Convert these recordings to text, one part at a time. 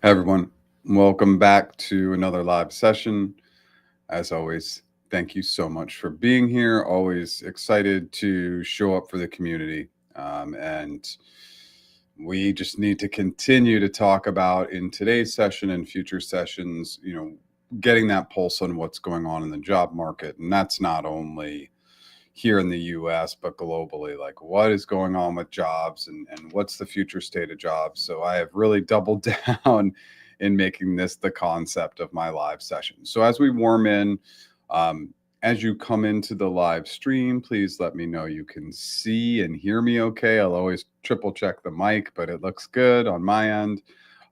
Hi, everyone. Welcome back to another live session. As always, thank you so much for being here. Always excited to show up for the community. And we just need to continue to talk about in today's session and future sessions, getting that pulse on what's going on in the job market. And that's not only here in the US, but globally, like what is going on with jobs and what's the future state of jobs. So I have really doubled down in making this the concept of my live session. So as we warm in, um, as you come into the live stream, please let me know you can see and hear me okay. I'll always triple check the mic, but it looks good on my end.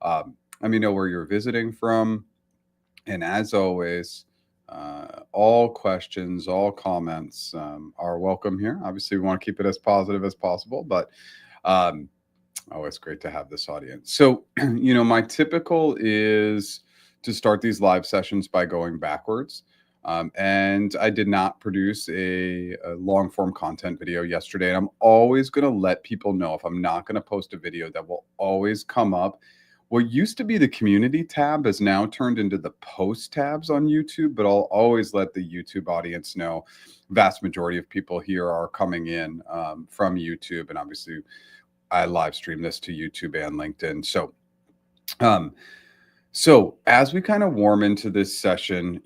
Let me know where you're visiting from. And as always, all questions, all comments are welcome here. Obviously, we want to keep it as positive as possible, but um, always great to have this audience. So, my typical is to start these live sessions by going backwards. And I did not produce a long form content video yesterday. And I'm always going to let people know if I'm not going to post a video that will always come up. What used to be the community tab has now turned into the post tabs on YouTube, but I'll always let the YouTube audience know. Vast majority of people here are coming in from YouTube, and obviously I live stream this to YouTube and LinkedIn. Um, so as we kind of warm into this session,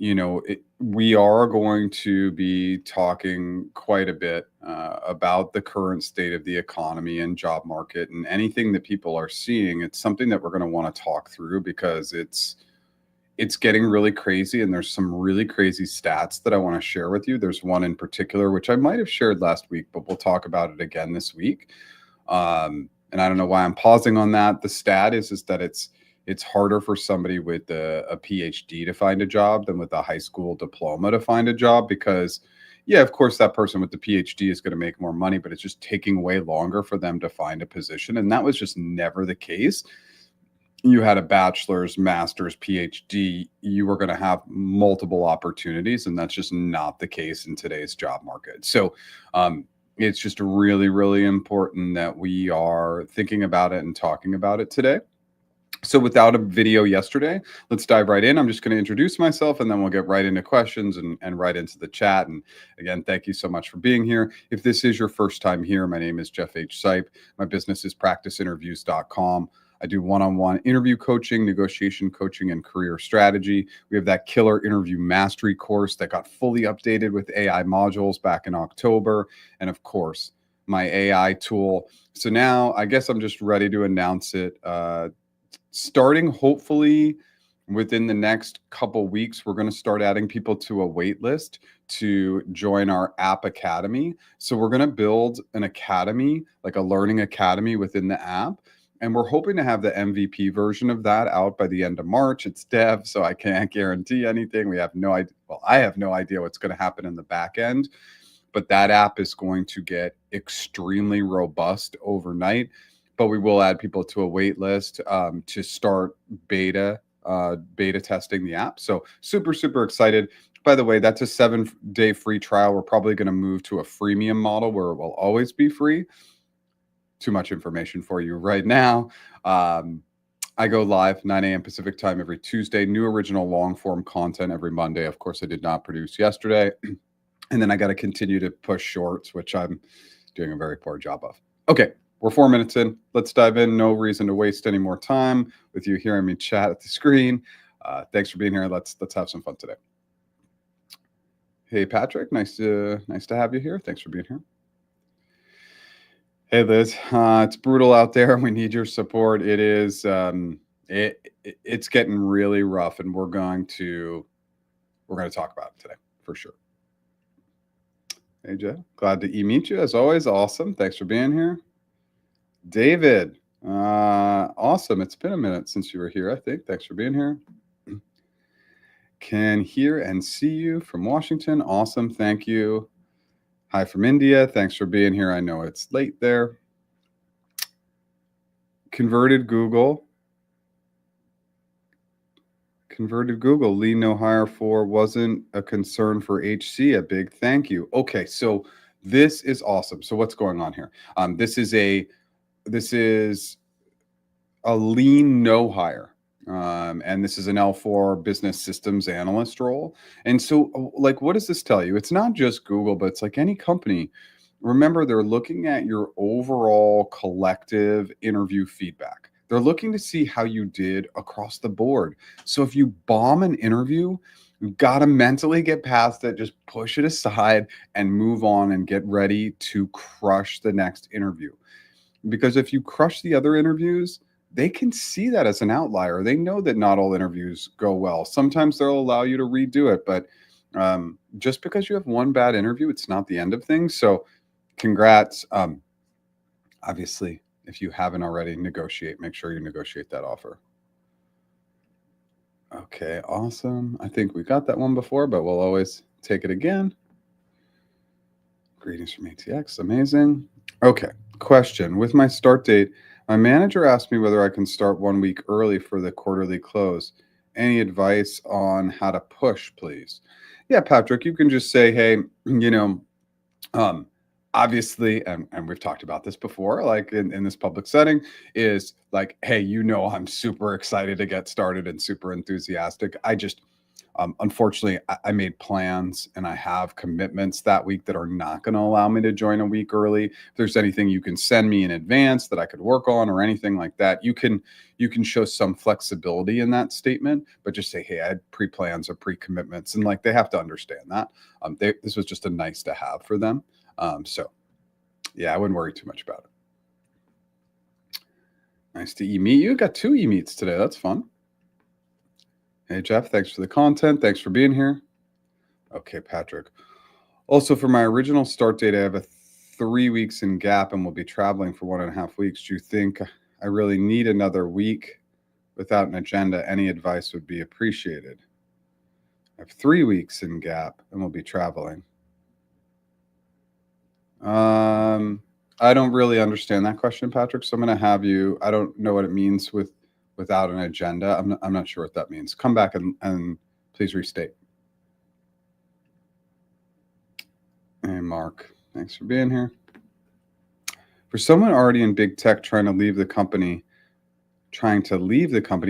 we are going to be talking quite a bit about the current state of the economy and job market and anything that people are seeing. It's something that we're going to want to talk through because it's getting really crazy, and there's some really crazy stats that I want to share with you. There's one in particular which I might have shared last week, but we'll talk about it again this week. And I don't know why I'm pausing on that. The stat is that it's harder for somebody with a PhD to find a job than with a high school diploma to find a job because, yeah, of course, that person with the PhD is going to make more money, but it's just taking way longer for them to find a position. And that was just never the case. You had a bachelor's, master's, PhD, you were going to have multiple opportunities. And that's just not the case in today's job market. So, it's just really, really important that we are thinking about it and talking about it today. So without a video yesterday, let's dive right in. I'm just going to introduce myself and then we'll get right into questions and right into the chat. And again, thank you so much for being here. If this is your first time here, my name is Jeff H. Sipe. My business is practiceinterviews.com. I do one-on-one interview coaching, negotiation coaching, and career strategy. We have that killer interview mastery course that got fully updated with AI modules back in October. And of course, my AI tool. So now I guess I'm just ready to announce it. Starting hopefully within the next couple weeks, we're going to start adding people to a wait list to join our app academy. So we're going to build an academy, like a learning academy within the app. And we're hoping to have the MVP version of that out by the end of March. It's dev, so I can't guarantee anything. We have no idea. Well, I have no idea what's going to happen in the back end, but that app is going to get extremely robust overnight. But we will add people to a wait list to start beta testing the app. So super, super excited. By the way, that's a 7-day free trial. We're probably going to move to a freemium model where it will always be free. Too much information for you right now. I go live 9 a.m. Pacific time every Tuesday. New original long form content every Monday. Of course, I did not produce yesterday. And then I got to continue to push shorts, which I'm doing a very poor job of. Okay, we're 4 minutes in. Let's dive in. No reason to waste any more time with you hearing me chat at the screen. Thanks for being here. Let's have some fun today. Hey, Patrick, nice to have you here. Thanks for being here. Hey, Liz, it's brutal out there. We need your support. It is. It's getting really rough, and we're going to talk about it today for sure. Hey, Jeff, glad to meet you as always. Awesome. Thanks for being here. David, awesome. It's been a minute since you were here, I think. Thanks for being here. Can hear and see you from Washington. Awesome. Thank you. Hi from India. Thanks for being here. I know it's late there. Converted Google. Lead no hire for wasn't a concern for HC. A big thank you. Okay, so this is awesome. So what's going on here? This is a lean no hire. And this is an L4 business systems analyst role. And so, like, what does this tell you? It's not just Google, but it's like any company. Remember, they're looking at your overall collective interview feedback. They're looking to see how you did across the board. So if you bomb an interview, you've got to mentally get past it, just push it aside and move on and get ready to crush the next interview. Because if you crush the other interviews, they can see that as an outlier. They know that not all interviews go well. Sometimes they'll allow you to redo it, but just because you have one bad interview, it's not the end of things. So, congrats. Obviously, if you haven't already, negotiate. Make sure you negotiate that offer. Okay, awesome. I think we got that one before, but we'll always take it again. Greetings from ATX. Amazing. Okay, question. With my start date, my manager asked me whether I can start 1 week early for the quarterly close. Any advice on how to push, please? Yeah, Patrick, you can just say, hey, um, obviously, and we've talked about this before, like in this public setting, is like, hey, I'm super excited to get started and super enthusiastic. I just, unfortunately, I made plans and I have commitments that week that are not going to allow me to join a week early. If there's anything you can send me in advance that I could work on or anything like that, you can show some flexibility in that statement, but just say, hey, I had pre-plans or pre-commitments, and like they have to understand that. This was just a nice to have for them. So yeah, I wouldn't worry too much about it. Nice to meet you. Got 2 meets today. That's fun. Hey, Jeff, thanks for the content. Thanks for being here. Okay, Patrick. Also, for my original start date, I have a 3 weeks in gap and will be traveling for 1.5 weeks. Do you think I really need another week without an agenda? Any advice would be appreciated. I have 3 weeks in gap and will be traveling. I don't really understand that question, Patrick. So I'm going to have you. I don't know what it means without an agenda. I'm not sure what that means. Come back and please restate. Hey, Mark, thanks for being here. For someone already in big tech trying to leave the company,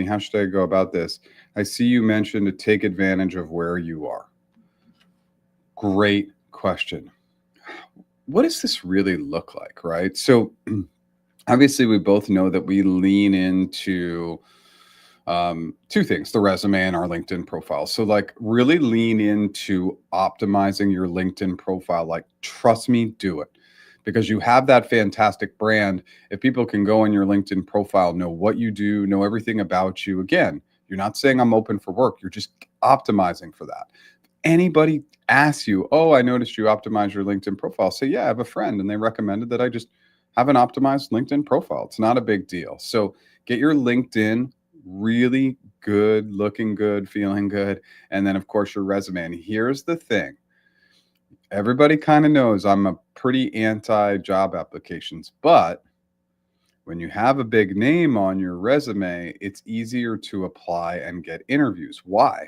how should I go about this? I see you mentioned to take advantage of where you are. Great question. What does this really look like, right? So obviously we both know that we lean into 2 things, the resume and our LinkedIn profile. So like really lean into optimizing your LinkedIn profile. Like, trust me, do it, because you have that fantastic brand. If people can go on your LinkedIn profile, know what you do, know everything about you, again, you're not saying I'm open for work. You're just optimizing for that. Anybody asks you, oh, I noticed you optimize your LinkedIn profile, say, yeah, I have a friend and they recommended that I just have an optimized LinkedIn profile. It's not a big deal. So get your LinkedIn really good, looking good, feeling good. And then, of course, your resume. And here's the thing. Everybody kind of knows I'm a pretty anti-job applications, but when you have a big name on your resume, it's easier to apply and get interviews. Why?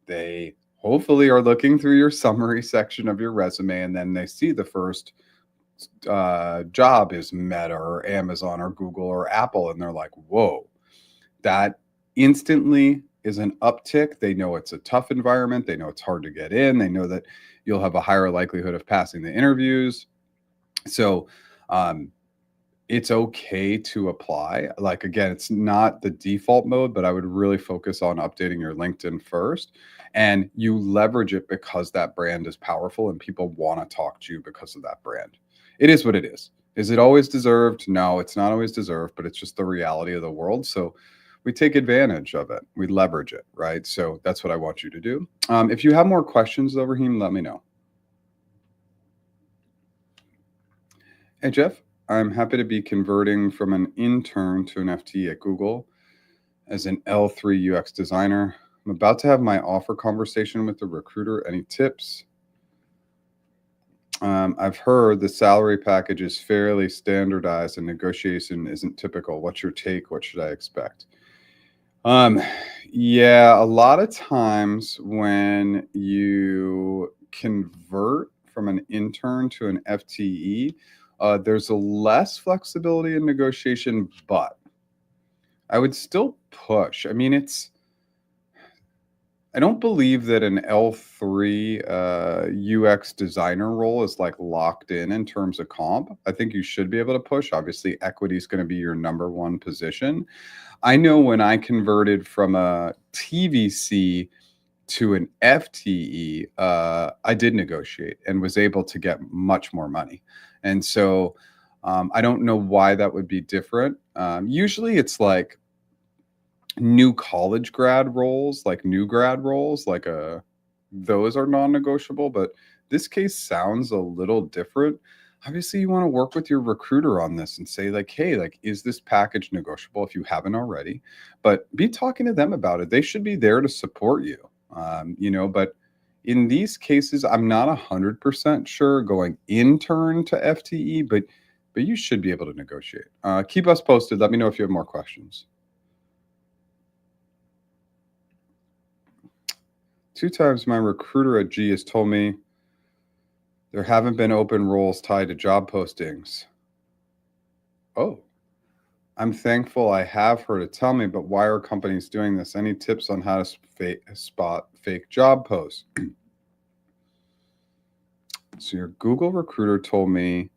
They hopefully are looking through your summary section of your resume, and then they see the first job is Meta or Amazon or Google or Apple, and they're like, whoa, that instantly is an uptick. They know it's a tough environment. They know it's hard to get in. They know that you'll have a higher likelihood of passing the interviews. So it's okay to apply. Like, again, it's not the default mode, but I would really focus on updating your LinkedIn first. And you leverage it because that brand is powerful and people want to talk to you because of that brand. It is what it is. Is it always deserved? No, it's not always deserved, but it's just the reality of the world. So we take advantage of it. We leverage it, right? So that's what I want you to do. If you have more questions, though, Raheem, let me know. Hey, Jeff, I'm happy to be converting from an intern to an FTE at Google as an L3 UX designer. I'm about to have my offer conversation with the recruiter. Any tips? I've heard the salary package is fairly standardized and negotiation isn't typical. What's your take? What should I expect? Yeah, a lot of times when you convert from an intern to an FTE, there's a less flexibility in negotiation, but I would still push. I mean, I don't believe that an L3 UX designer role is like locked in terms of comp. I think you should be able to push. Obviously, equity is going to be your number one position. I know when I converted from a TVC to an FTE, I did negotiate and was able to get much more money. And so I don't know why that would be different. Usually it's like new college grad roles, like new grad roles, those are non-negotiable, but this case sounds a little different. Obviously, you want to work with your recruiter on this and say like, hey, like, is this package negotiable if you haven't already? But be talking to them about it. They should be there to support you. But in these cases, I'm not 100% sure going intern to FTE, but you should be able to negotiate. Keep us posted. Let me know if you have more questions. 2 times my recruiter at G has told me there haven't been open roles tied to job postings. Oh, I'm thankful I have her to tell me, but why are companies doing this? Any tips on how to spot fake job posts? So your Google recruiter told me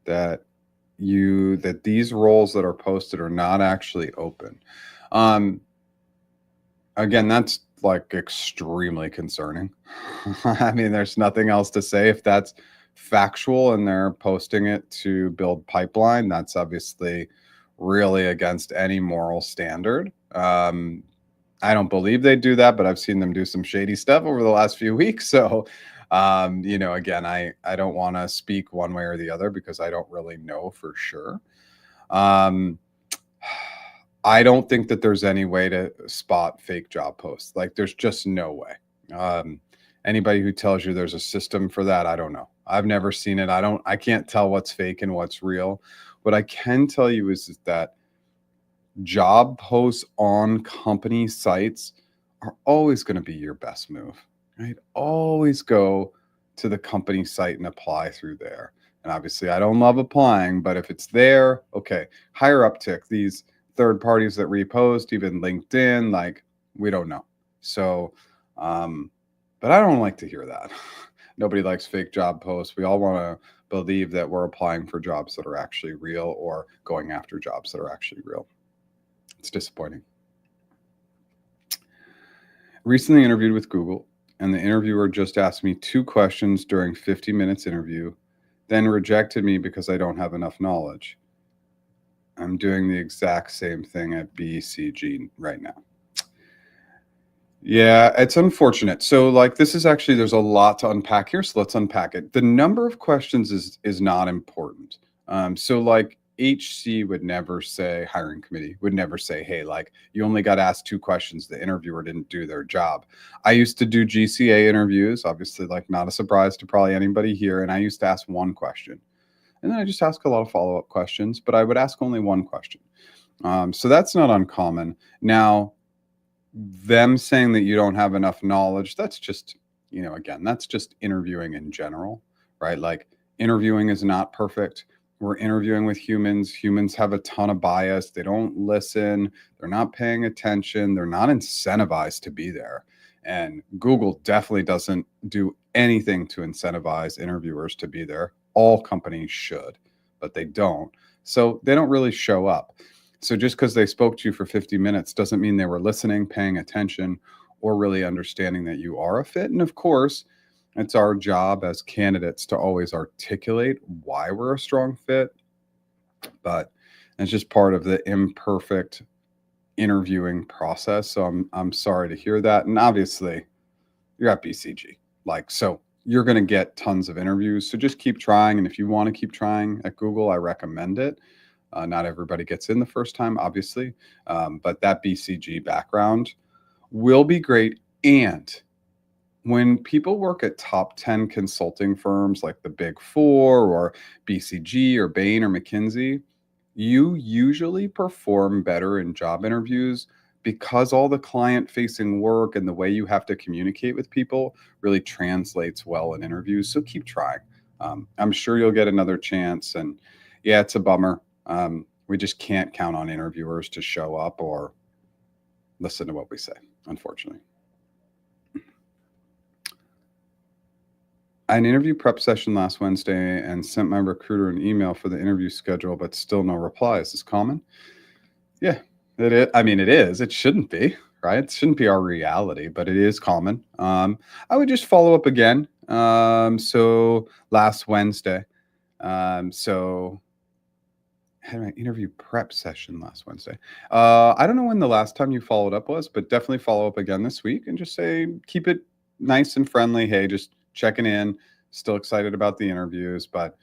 that these roles that are posted are not actually open. Again, that's like extremely concerning. I mean, there's nothing else to say. If that's factual and they're posting it to build pipeline, that's obviously really against any moral standard. I don't believe they do that, but I've seen them do some shady stuff over the last few weeks. So, again, I don't want to speak one way or the other because I don't really know for sure. I don't think that there's any way to spot fake job posts. Like, there's just no way. Anybody who tells you there's a system for that, I don't know. I've never seen it. I can't tell what's fake and what's real. What I can tell you is that job posts on company sites are always going to be your best move, right? Always go to the company site and apply through there. And obviously, I don't love applying, but if it's there, okay, higher uptick. These third parties that repost, even LinkedIn, like, we don't know. So, but I don't like to hear that. Nobody likes fake job posts. We all want to believe that we're applying for jobs that are actually real or going after jobs that are actually real. It's disappointing. Recently interviewed with Google, and the interviewer just asked me 2 questions during 50 minutes interview, then rejected me because I don't have enough knowledge. I'm doing the exact same thing at BCG right now. Yeah, it's unfortunate. So like this is actually there's a lot to unpack here, so let's unpack it. The number of questions is not important. So like HC would never say, hiring committee would never say, hey, like you only got asked 2 questions, the interviewer didn't do their job. I used to do GCA interviews, obviously like not a surprise to probably anybody here, and I used to ask 1 question. And then I just ask a lot of follow-up questions, but I would ask only 1 question. So that's not uncommon. Now, them saying that you don't have enough knowledge, that's just, again, that's just interviewing in general, right? Like interviewing is not perfect. We're interviewing with humans. Humans have a ton of bias. They don't listen. They're not paying attention. They're not incentivized to be there. And Google definitely doesn't do anything to incentivize interviewers to be there. All companies should, but they don't. So they don't really show up. So just because they spoke to you for 50 minutes doesn't mean they were listening, paying attention, or really understanding that you are a fit. And of course, it's our job as candidates to always articulate why we're a strong fit. But it's just part of the imperfect interviewing process. So I'm sorry to hear that. And obviously, you're at BCG. So you're going to get tons of interviews. So just keep trying. And if you want to keep trying at Google, I recommend it. Not everybody gets in the first time, obviously. But that BCG background will be great. And when people work at top 10 consulting firms like the Big Four or BCG or Bain or McKinsey, you usually perform better in job interviews because all the client facing work and the way you have to communicate with people really translates well in interviews. So keep trying. I'm sure you'll get another chance. And yeah, it's a bummer. We just can't count on interviewers to show up or listen to what we say, unfortunately. I had an interview prep session last Wednesday and sent my recruiter an email for the interview schedule, but still no reply. Is this common? Yeah, it is. I mean, it is. It shouldn't be, right? It shouldn't be our reality, but it is common. I would just follow up again. So last Wednesday, so I had my interview prep session last Wednesday. I don't know when the last time you followed up was, but definitely follow up again this week and just say, keep it nice and friendly. Hey, just checking in. Still excited about the interviews, but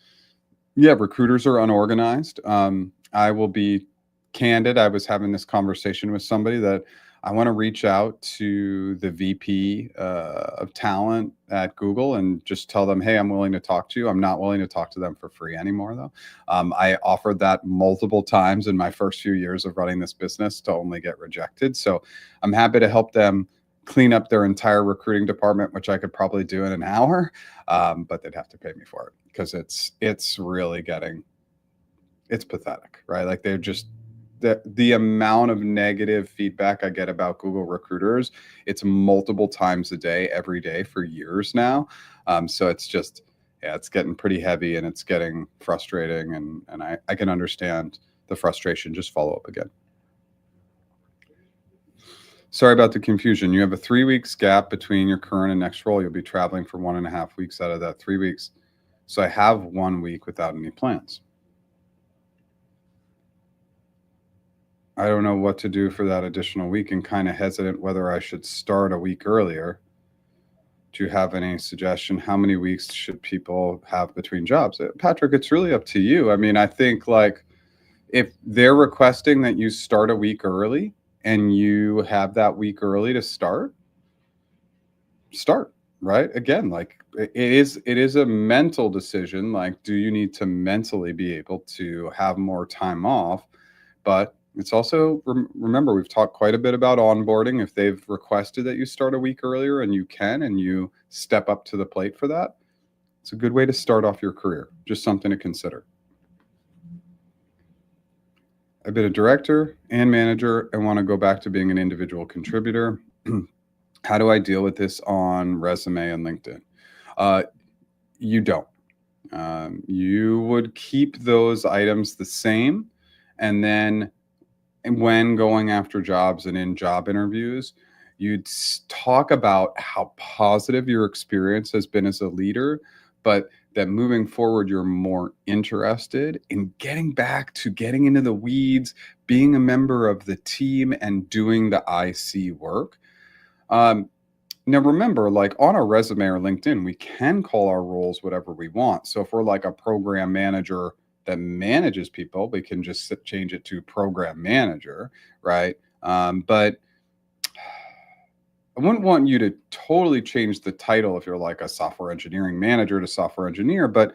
yeah, recruiters are unorganized. I will be candid. I was having this conversation with somebody that I want to reach out to the VP of talent at Google and just tell them, hey, I'm willing to talk to you. I'm not willing to talk to them for free anymore, though. I offered that multiple times in my first few years of running this business to only get rejected. So I'm happy to help them clean up their entire recruiting department, which I could probably do in an hour, but they'd have to pay me for it because it's really it's pathetic, right? Like they're just the amount of negative feedback I get about Google recruiters, it's multiple times a day, every day for years now. So it's just, yeah, it's getting pretty heavy and it's getting frustrating. And I can understand the frustration. Just follow up again. Sorry about the confusion. You have a 3 weeks gap between your current and next role. You'll be traveling for 1.5 weeks out of that 3 weeks. So I have 1 week without any plans. I don't know what to do for that additional week and kind of hesitant whether I should start a week earlier. Do you have any suggestion? How many weeks should people have between jobs? Patrick, it's really up to you. I mean, I think like if they're requesting that you start a week early and you have that week early to start, right? Again, like it is a mental decision. Like, do you need to mentally be able to have more time off? But it's also, remember, we've talked quite a bit about onboarding. If they've requested that you start a week earlier and you can, and you step up to the plate for that, it's a good way to start off your career. Just something to consider. I've been a director and manager and want to go back to being an individual contributor. How do I deal with this on resume and LinkedIn? You don't. You would keep those items the same, and then when going after jobs and in job interviews, you'd talk about how positive your experience has been as a leader, but that moving forward, you're more interested in getting back to getting into the weeds, being a member of the team, and doing the IC work. Now, remember, like on our resume or LinkedIn, we can call our roles whatever we want. So if we're like a program manager that manages people, we can just change it to program manager, right? But I wouldn't want you to totally change the title if you're like a software engineering manager to software engineer, but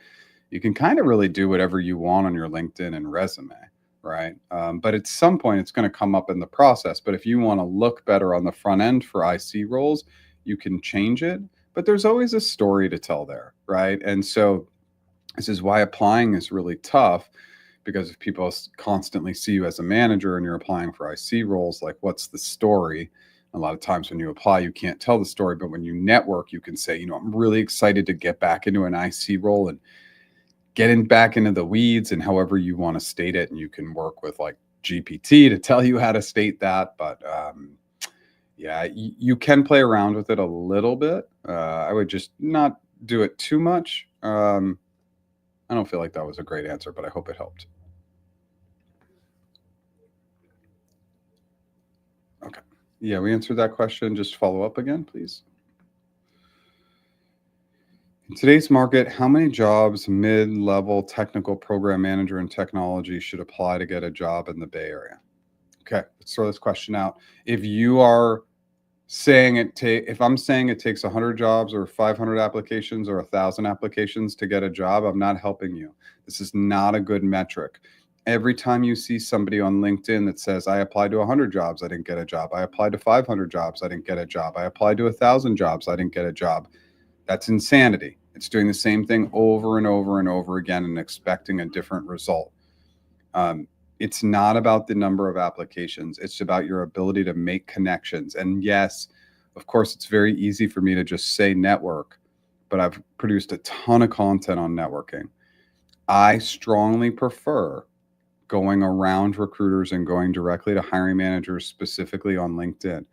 you can kind of really do whatever you want on your LinkedIn and resume, right? But at some point, it's going to come up in the process. But if you want to look better on the front end for IC roles, you can change it. But there's always a story to tell there, right? And so this is why applying is really tough, because if people constantly see you as a manager and you're applying for IC roles, like what's the story? A lot of times when you apply, you can't tell the story, but when you network, you can say, I'm really excited to get back into an IC role and getting back into the weeds and however you want to state it. And you can work with like GPT to tell you how to state that. But yeah, you can play around with it a little bit. I would just not do it too much. I don't feel like that was a great answer, but I hope it helped. Okay. Yeah, we answered that question. Just follow up again, please. In today's market, how many jobs mid-level technical program manager in technology should apply to get a job in the Bay Area? Okay, let's throw this question out. If you are saying if I'm saying it takes 100 jobs or 500 applications or 1,000 applications to get a job, I'm not helping you. This is not a good metric. Every time you see somebody on LinkedIn that says, I applied to 100 jobs, I didn't get a job. I applied to 500 jobs, I didn't get a job. I applied to 1,000 jobs, I didn't get a job. That's insanity. It's doing the same thing over and over and over again and expecting a different result. It's not about the number of applications. It's about your ability to make connections. And yes, of course, it's very easy for me to just say network, but I've produced a ton of content on networking. I strongly prefer going around recruiters and going directly to hiring managers, specifically on LinkedIn.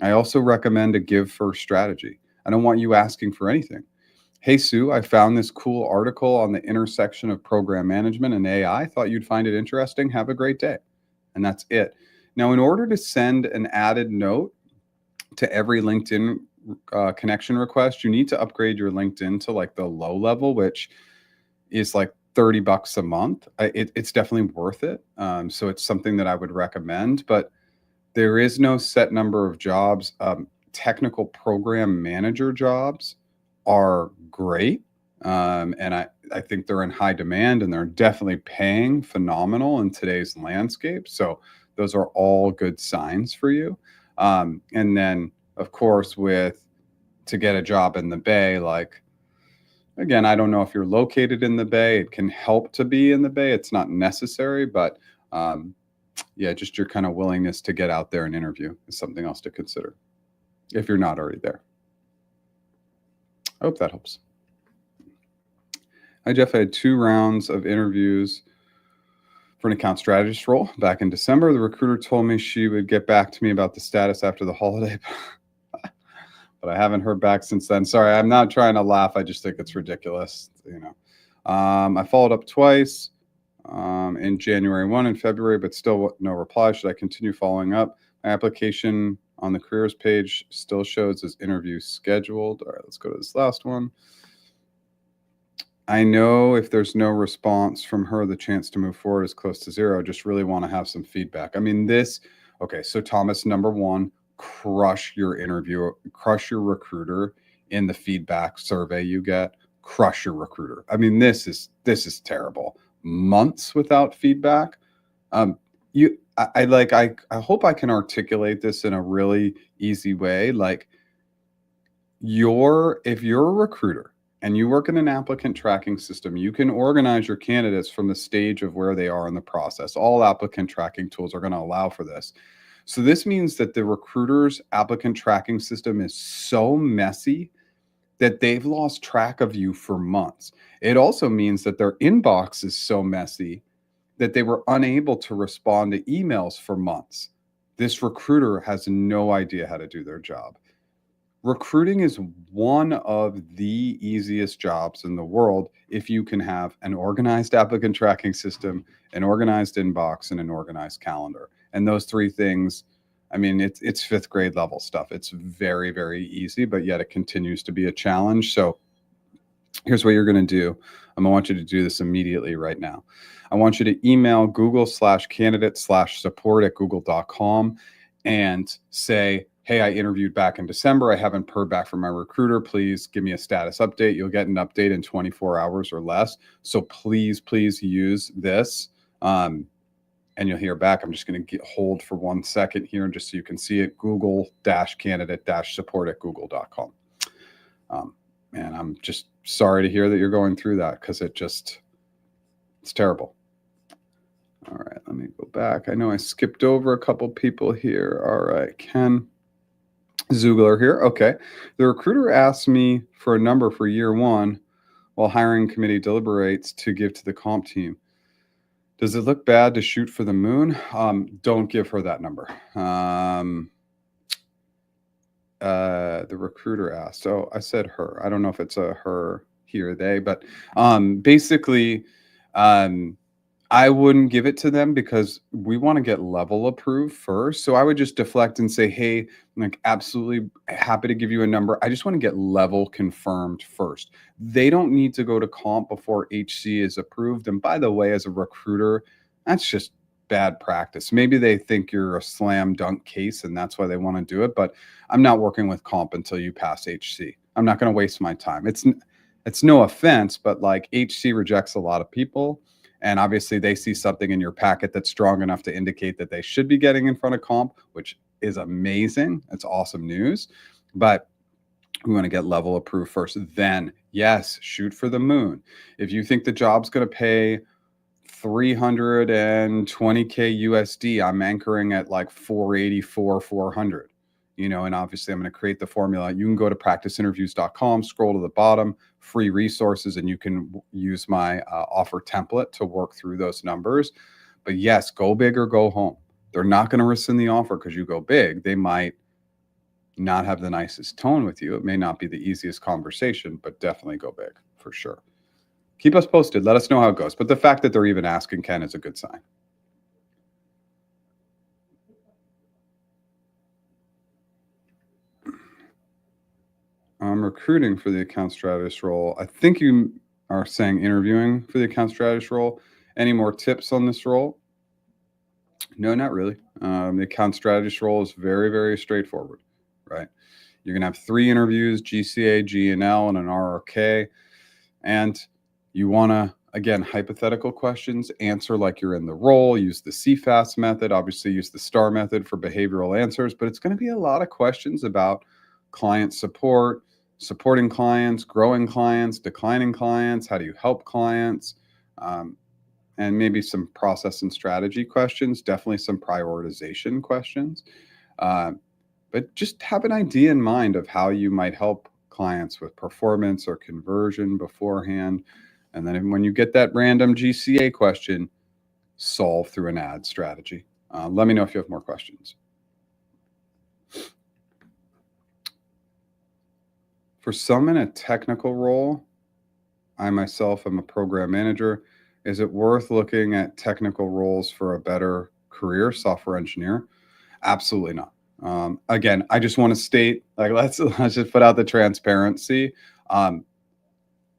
I also recommend a give first strategy. I don't want you asking for anything. Hey, Sue, I found this cool article on the intersection of program management and AI. Thought you'd find it interesting. Have a great day. And that's it. Now, in order to send an added note to every LinkedIn connection request, you need to upgrade your LinkedIn to like the low level, which is like $30 a month. It's definitely worth it. So it's something that I would recommend, but there is no set number of jobs. Technical program manager jobs are great. And I think they're in high demand and they're definitely paying phenomenal in today's landscape. So those are all good signs for you. And then, of course, to get a job in the Bay, like, again, I don't know if you're located in the Bay. It can help to be in the Bay. It's not necessary, but yeah, just your kind of willingness to get out there and interview is something else to consider if you're not already there. I hope that helps. Hi, Jeff. I had 2 rounds of interviews for an account strategist role back in December. The recruiter told me she would get back to me about the status after the holiday, but I haven't heard back since then. Sorry, I'm not trying to laugh. I just think it's ridiculous. I followed up twice in January 1 and February, but still no reply. Should I continue following up? My application on the careers page still shows as interview scheduled. All right, let's go to this last one. I know if there's no response from her, the chance to move forward is close to 0. Just really want to have some feedback. I mean, okay, so Thomas, number 1, crush your interview, crush your recruiter in the feedback survey you get, crush your recruiter. I mean, this is terrible. Months without feedback. I hope I can articulate this in a really easy way. Like, if you're a recruiter and you work in an applicant tracking system, you can organize your candidates from the stage of where they are in the process. All applicant tracking tools are going to allow for this. So this means that the recruiter's applicant tracking system is so messy that they've lost track of you for months. It also means that their inbox is so messy that they were unable to respond to emails for months. This recruiter has no idea how to do their job. Recruiting is one of the easiest jobs in the world if you can have an organized applicant tracking system, an organized inbox, and an organized calendar. And those 3 things, I mean, it's 5th grade level stuff. It's very, very easy, but yet it continues to be a challenge. So here's what you're going to do. I want you to do this immediately right now. I want you to email google/candidate/support@google.com and say, hey, I interviewed back in December. I haven't heard back from my recruiter. Please give me a status update. You'll get an update in 24 hours or less. So please use this. And you'll hear back. I'm just going to hold for 1 second here just so you can see it. Google-candidate-support@google.com. And I'm just sorry to hear that you're going through that because it's terrible. All right, let me go back. I know I skipped over a couple people here. All right, Ken Zugler here. Okay. The recruiter asked me for a number for year 1 while hiring committee deliberates to give to the comp team. Does it look bad to shoot for the moon? Don't give her that number. The recruiter asked. So I said her. I don't know if it's a her, he, or they, but basically, I wouldn't give it to them because we want to get level approved first. So I would just deflect and say, hey, I'm like absolutely happy to give you a number. I just want to get level confirmed first. They don't need to go to comp before HC is approved. And by the way, as a recruiter, that's just bad practice. Maybe they think you're a slam dunk case and that's why they want to do it. But I'm not working with comp until you pass HC. I'm not going to waste my time. It's no offense, but like HC rejects a lot of people. And obviously they see something in your packet that's strong enough to indicate that they should be getting in front of comp, which is amazing. It's awesome news. But we want to get level approved first. Then, yes, shoot for the moon. If you think the job's going to pay 320K USD. I'm anchoring at like 484, 400, and obviously I'm going to create the formula. You can go to practiceinterviews.com, scroll to the bottom, free resources, and you can use my offer template to work through those numbers. But yes, go big or go home. They're not going to rescind the offer because you go big. They might not have the nicest tone with you. It may not be the easiest conversation, but definitely go big for sure. Keep us posted. Let us know how it goes. But the fact that they're even asking, Ken, is a good sign. I'm recruiting for the account strategist role. I think you are saying interviewing for the account strategist role. Any more tips on this role? No, not really. The account strategist role is very, very straightforward, right? You're going to have 3 interviews, GCA, GNL, and an RRK. And you want to, again, hypothetical questions, answer like you're in the role, use the CFAS method, obviously use the STAR method for behavioral answers, but it's going to be a lot of questions about client support, supporting clients, growing clients, declining clients, how do you help clients, and maybe some process and strategy questions, definitely some prioritization questions. But just have an idea in mind of how you might help clients with performance or conversion beforehand. And then when you get that random GCA question, solve through an ad strategy. Let me know if you have more questions. For some in a technical role, I myself am a program manager. Is it worth looking at technical roles for a better career, software engineer? Absolutely not. Again, I just want to state, like, let's just put out the transparency.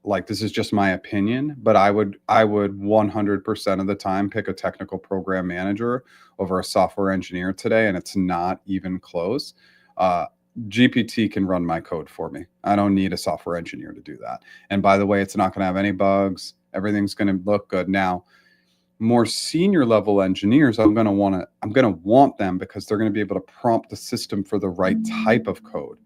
Like, this is just my opinion, but I would 100% of the time pick a technical program manager over a software engineer today, and it's not even close. GPT can run my code for me. I don't need a software engineer to do that. And by the way, it's not going to have any bugs. Everything's going to look good. Now, more senior level engineers, I'm going to want them because they're going to be able to prompt the system for the right type of code.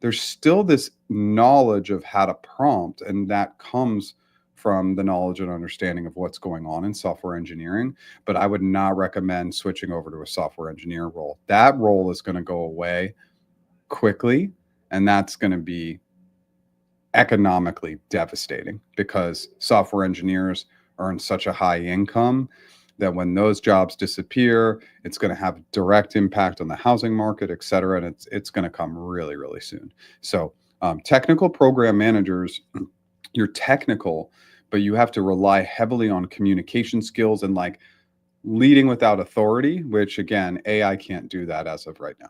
There's still this knowledge of how to prompt, and that comes from the knowledge and understanding of what's going on in software engineering. But I would not recommend switching over to a software engineer role. That role is going to go away quickly, and that's going to be economically devastating because software engineers earn such a high income that when those jobs disappear, it's going to have direct impact on the housing market, et cetera, and it's going to come really, really soon. So technical program managers, you're technical, but you have to rely heavily on communication skills and like leading without authority, which again, AI can't do that as of right now.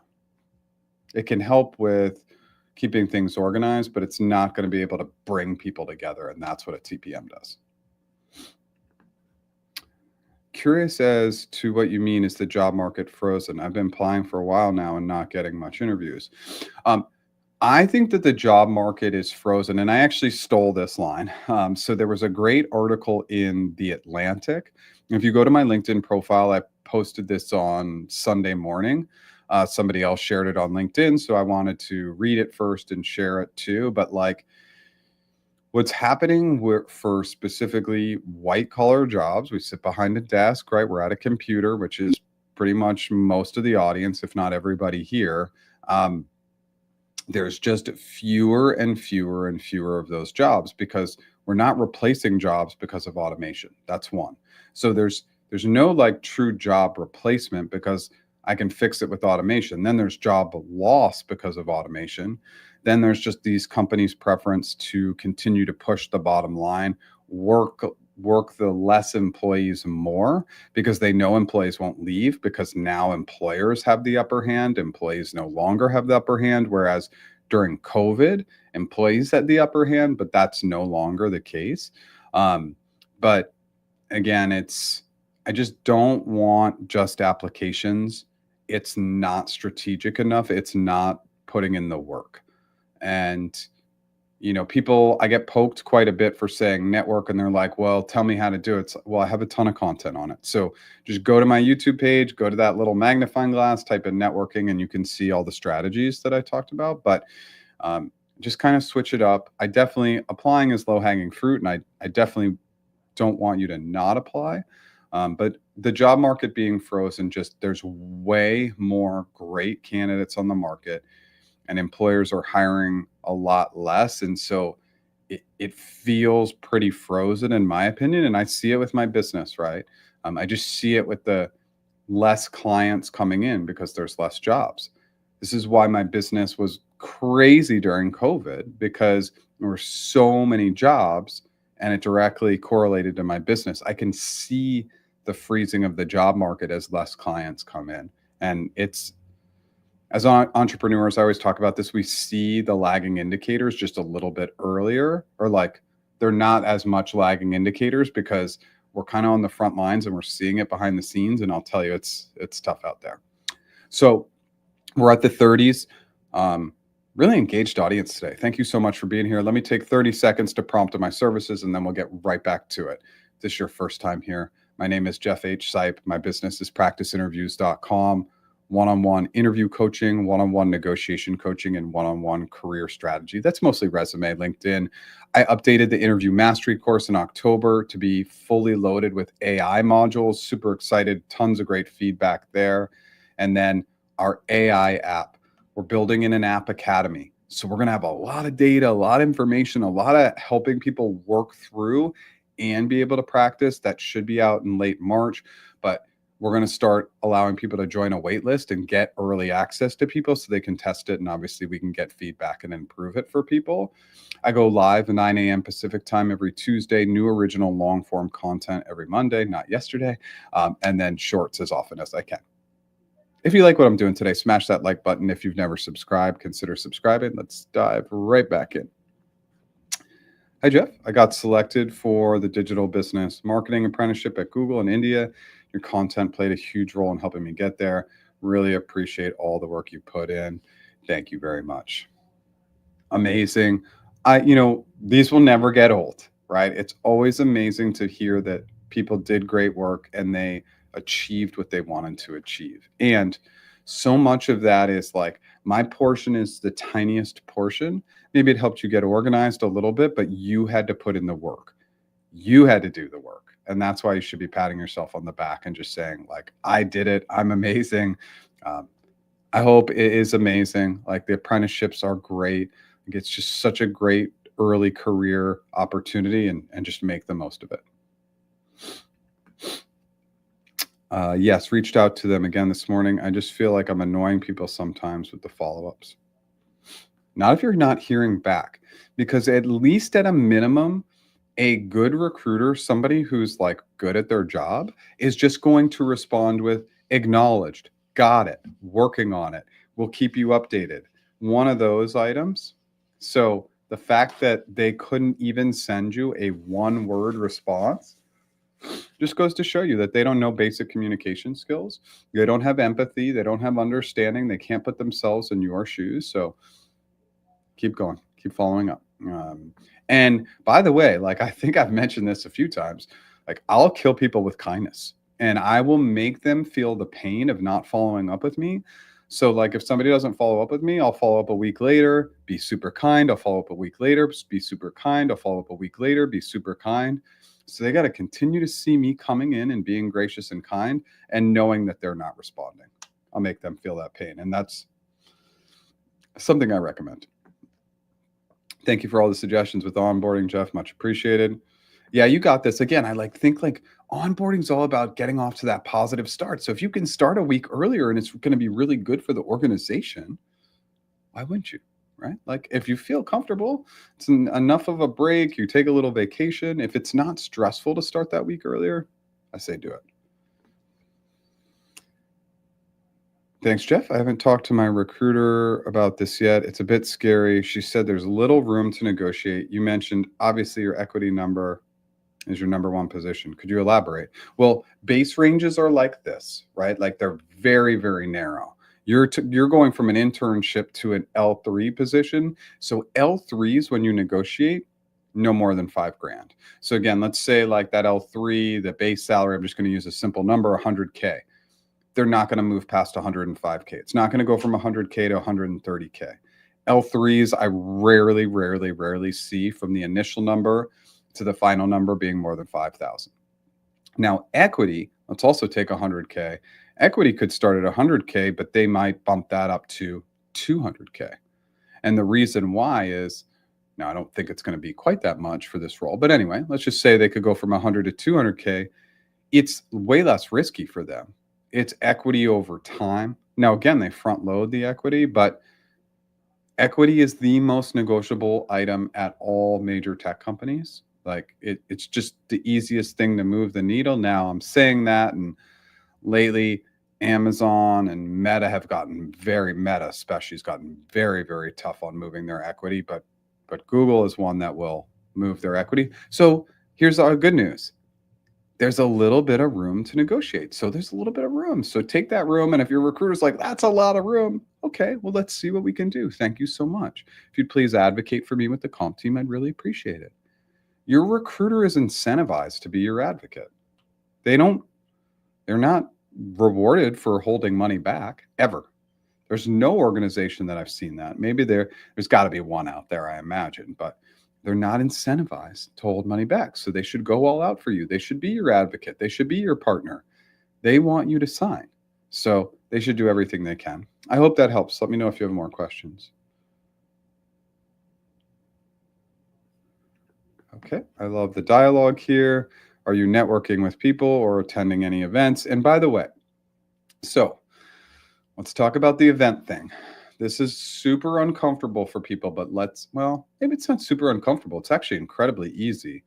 It can help with keeping things organized, but it's not going to be able to bring people together, and that's what a TPM does. Curious as to what you mean is the job market frozen. I've been applying for a while now and not getting much interviews. I think that the job market is frozen, and I actually stole this line. So there was a great article in The Atlantic. If you go to my LinkedIn profile, I posted this on Sunday morning. Somebody else shared it on LinkedIn, so I wanted to read it first and share it too. But like, what's happening for specifically white collar jobs, we sit behind a desk, right? We're at a computer, which is pretty much most of the audience, if not everybody here. There's just fewer and fewer and fewer of those jobs because we're not replacing jobs because of automation. That's one. So there's no like true job replacement because I can fix it with automation. Then there's job loss because of automation. Then there's just these companies' preference to continue to push the bottom line, work the less employees more because they know employees won't leave because now employers have the upper hand. Employees no longer have the upper hand, whereas during COVID, employees had the upper hand, but that's no longer the case. But again, I just don't want just applications. It's not strategic enough. It's not putting in the work. And, people, I get poked quite a bit for saying network, and they're like, well, tell me how to do it. Well, I have a ton of content on it. So just go to my YouTube page, go to that little magnifying glass, type in networking, and you can see all the strategies that I talked about. But just kind of switch it up. Applying is low hanging fruit, and I definitely don't want you to not apply. But the job market being frozen, just there's way more great candidates on the market, and employers are hiring a lot less. And so it feels pretty frozen, in my opinion. And I see it with my business, right? I just see it with the less clients coming in because there's less jobs. This is why my business was crazy during COVID, because there were so many jobs and it directly correlated to my business. I can see the freezing of the job market as less clients come in. And it's, as entrepreneurs, I always talk about this. We see the lagging indicators just a little bit earlier, or like they're not as much lagging indicators because we're kind of on the front lines and we're seeing it behind the scenes. And I'll tell you, it's tough out there. So we're at the 30s. Really engaged audience today. Thank you so much for being here. Let me take 30 seconds to prompt my services, and then we'll get right back to it. If this is your first time here, my name is Jeff H. Sipe. My business is practiceinterviews.com. One-on-one interview coaching, one-on-one negotiation coaching, and one-on-one career strategy. That's mostly resume, LinkedIn. I updated the interview mastery course in October to be fully loaded with AI modules. Super excited. Tons of great feedback there. And then our AI app. We're building in an app academy. So we're going to have a lot of data, a lot of information, a lot of helping people work through and be able to practice. That should be out in late March. But we're going to start allowing people to join a wait list and get early access to people so they can test it. And obviously we can get feedback and improve it for people. I go live at 9 a.m. Pacific time every Tuesday, new original long form content every Monday, not yesterday, and then shorts as often as I can. If you like what I'm doing today, smash that like button. If you've never subscribed, consider subscribing. Let's dive right back in. Hi, Jeff. I got selected for the digital business marketing apprenticeship at Google in India. Your content played a huge role in helping me get there. Really appreciate all the work you put in. Thank you very much. Amazing. These will never get old, right? It's always amazing to hear that people did great work and they achieved what they wanted to achieve. And so much of that is like, my portion is the tiniest portion. Maybe it helped you get organized a little bit, but you had to put in the work. You had to do the work. And that's why you should be patting yourself on the back and just saying, like, I did it. I'm amazing. I hope it is amazing. Like, the apprenticeships are great. Like, it's just such a great early career opportunity, and just make the most of it. Yes, reached out to them again this morning. I just feel like I'm annoying people sometimes with the follow-ups. Not if you're not hearing back, because at least at a minimum, a good recruiter, somebody who's like good at their job, is just going to respond with acknowledged, got it, working on it, we'll keep you updated. One of those items. So the fact that they couldn't even send you a one-word response just goes to show you that they don't know basic communication skills. They don't have empathy. They don't have understanding. They can't put themselves in your shoes. So keep going, keep following up. And by the way, like, I think I've mentioned this a few times, like, I'll kill people with kindness, and I will make them feel the pain of not following up with me. So like, if somebody doesn't follow up with me, I'll follow up a week later, be super kind. I'll follow up a week later, be super kind. I'll follow up a week later, be super kind. So they got to continue to see me coming in and being gracious and kind, and knowing that they're not responding. I'll make them feel that pain. And that's something I recommend. Thank you for all the suggestions with onboarding, Jeff. Much appreciated. Yeah, you got this. Again, I think onboarding is all about getting off to that positive start. So if you can start a week earlier and it's going to be really good for the organization, why wouldn't you? Right? Like, if you feel comfortable, it's enough of a break, you take a little vacation. If it's not stressful to start that week earlier, I say do it. Thanks, Jeff. I haven't talked to my recruiter about this yet. It's a bit scary. She said there's little room to negotiate. You mentioned, obviously, your equity number is your number one position. Could you elaborate? Well, base ranges are like this, right? Like, they're very, very narrow. You're going from an internship to an L3 position. So L3s, when you negotiate, no more than $5,000. So again, let's say like that L3, the base salary, I'm just going to use a simple number, 100K. They're not going to move past 105K. It's not going to go from 100K to 130K. L3s, I rarely see from the initial number to the final number being more than 5,000. Now, equity, let's also take 100K. Equity could start at 100K, but they might bump that up to 200K. And the reason why is, now I don't think it's going to be quite that much for this role, but anyway, let's just say they could go from 100 to 200K. It's way less risky for them. It's equity over time. Now, again, they front load the equity, but equity is the most negotiable item at all major tech companies. Like it's just the easiest thing to move the needle. Now I'm saying that, and lately Amazon and Meta have gotten Meta especially has gotten very, very tough on moving their equity, but Google is one that will move their equity. So here's our good news. There's a little bit of room to negotiate. So there's a little bit of room. So take that room. And if your recruiter's like, that's a lot of room, okay, well, let's see what we can do. Thank you so much. If you'd please advocate for me with the comp team, I'd really appreciate it. Your recruiter is incentivized to be your advocate. They're not rewarded for holding money back ever. There's no organization that I've seen that. Maybe there's got to be one out there, I imagine, but they're not incentivized to hold money back. So they should go all out for you. They should be your advocate. They should be your partner. They want you to sign. So they should do everything they can. I hope that helps. Let me know if you have more questions. Okay. I love the dialogue here. Are you networking with people or attending any events? And by the way, so let's talk about the event thing. This is super uncomfortable for people, but maybe it's not super uncomfortable. It's actually incredibly easy.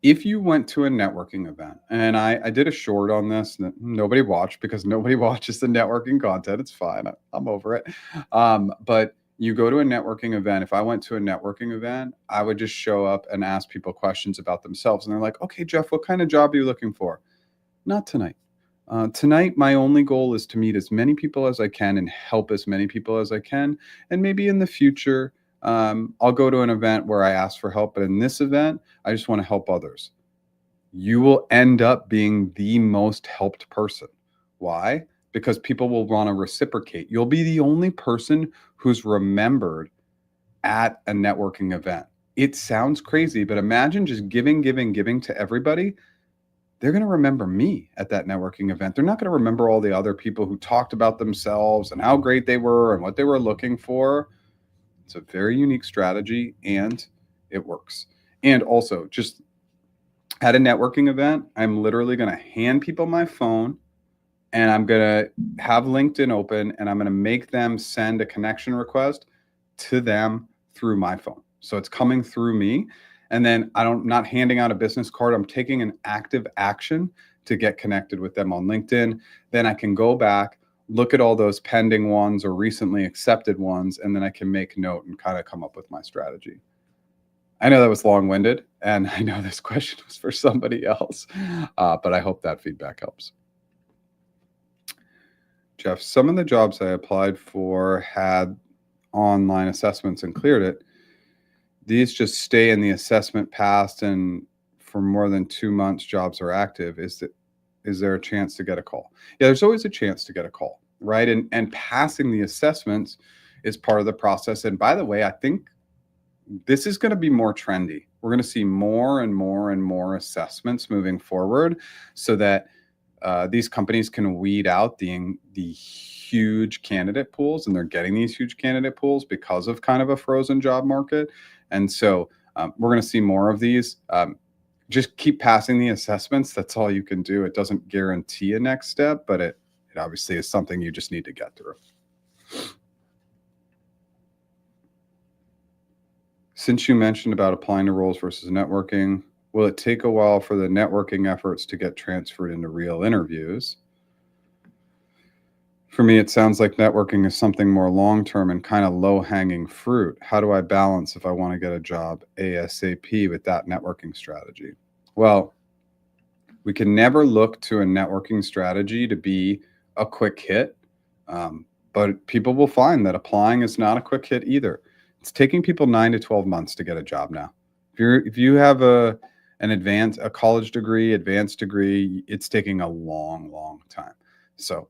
If you went to a networking event, and I did a short on this, that nobody watched because nobody watches the networking content. It's fine. I'm over it. But you go to a networking event. If I went to a networking event, I would just show up and ask people questions about themselves. And they're like, okay, Jeff, what kind of job are you looking for? Not tonight. Tonight, my only goal is to meet as many people as I can and help as many people as I can. And maybe in the future, I'll go to an event where I ask for help. But in this event, I just want to help others. You will end up being the most helped person. Why? Because people will want to reciprocate. You'll be the only person who's remembered at a networking event. It sounds crazy, but imagine just giving to everybody. They're going to remember me at that networking event. They're not going to remember all the other people who talked about themselves and how great they were and what they were looking for. It's a very unique strategy and it works. And also, just at a networking event, I'm literally going to hand people my phone and I'm going to have LinkedIn open and I'm going to make them send a connection request to them through my phone. So it's coming through me. And then I'm not handing out a business card. I'm taking an active action to get connected with them on LinkedIn. Then I can go back, look at all those pending ones or recently accepted ones, and then I can make note and kind of come up with my strategy. I know that was long-winded, and I know this question was for somebody else, but I hope that feedback helps. Jeff, some of the jobs I applied for had online assessments and cleared it. These just stay in the assessment passed, and for more than 2 months, jobs are active. Is there a chance to get a call? Yeah, there's always a chance to get a call, right? And passing the assessments is part of the process. And by the way, I think this is going to be more trendy. We're going to see more and more and more assessments moving forward so that these companies can weed out the huge candidate pools, and they're getting these huge candidate pools because of kind of a frozen job market. And so we're going to see more of these. Just keep passing the assessments. That's all you can do. It doesn't guarantee a next step, but it obviously is something you just need to get through. Since you mentioned about applying to roles versus networking, will it take a while for the networking efforts to get transferred into real interviews? For me, it sounds like networking is something more long-term and kind of low-hanging fruit. How do I balance if I want to get a job ASAP with that networking strategy? Well, we can never look to a networking strategy to be a quick hit, but people will find that applying is not a quick hit either. It's taking people 9 to 12 months to get a job now. If you have a college degree, advanced degree, it's taking a long time. So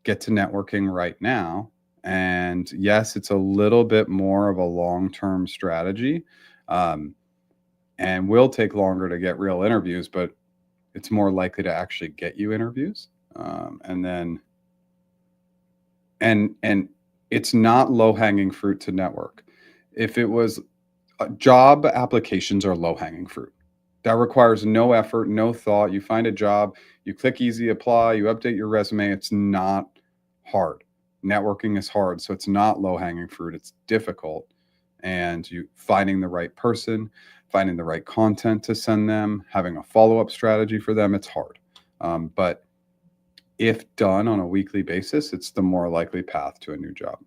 get to networking right now. And yes, it's a little bit more of a long-term strategy, and will take longer to get real interviews, but it's more likely to actually get you interviews. And it's not low-hanging fruit to network. If it was job applications are low-hanging fruit. That requires no effort, no thought. You find a job, you click easy apply, you update your resume. It's not hard. Networking is hard, so it's not low-hanging fruit. It's difficult. And you finding the right person, finding the right content to send them, having a follow-up strategy for them, it's hard. But if done on a weekly basis, it's the more likely path to a new job.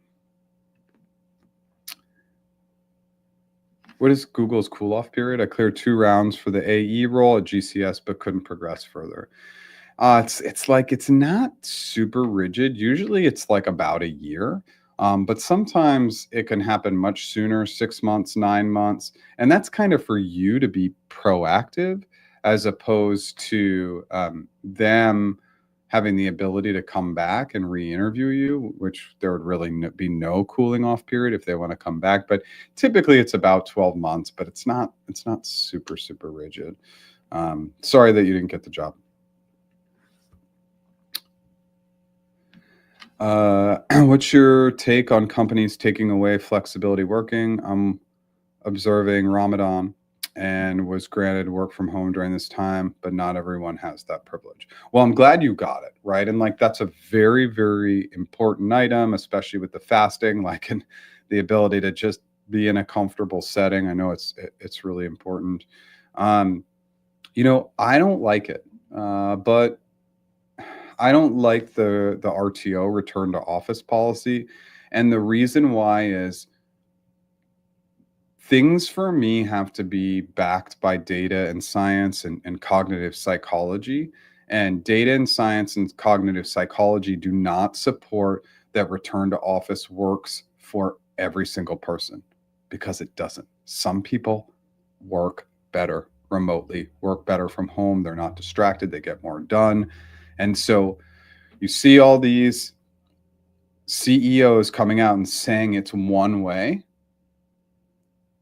What is Google's cool off period? I cleared 2 rounds for the AE role at GCS, but couldn't progress further. It's like it's not super rigid. Usually it's like about a year. But sometimes it can happen much sooner, 6 months, 9 months. And that's kind of for you to be proactive as opposed to them having the ability to come back and re-interview you, which there would really be no cooling off period if they want to come back. But typically it's about 12 months, but it's not super, super rigid. Sorry that you didn't get the job. What's your take on companies taking away flexibility working? I'm observing Ramadan and was granted work from home during this time, but not everyone has that privilege. Well, I'm glad you got it, right? And like that's a very, very important item, especially with the fasting, like and the ability to just be in a comfortable setting. I know it's really important. I don't like it, but I don't like the RTO, return to office policy, and the reason why is things for me have to be backed by data and science and cognitive psychology. And data and science and cognitive psychology do not support that return to office works for every single person because it doesn't. Some people work better remotely, work better from home. They're not distracted, they get more done. And so you see all these CEOs coming out and saying it's one way.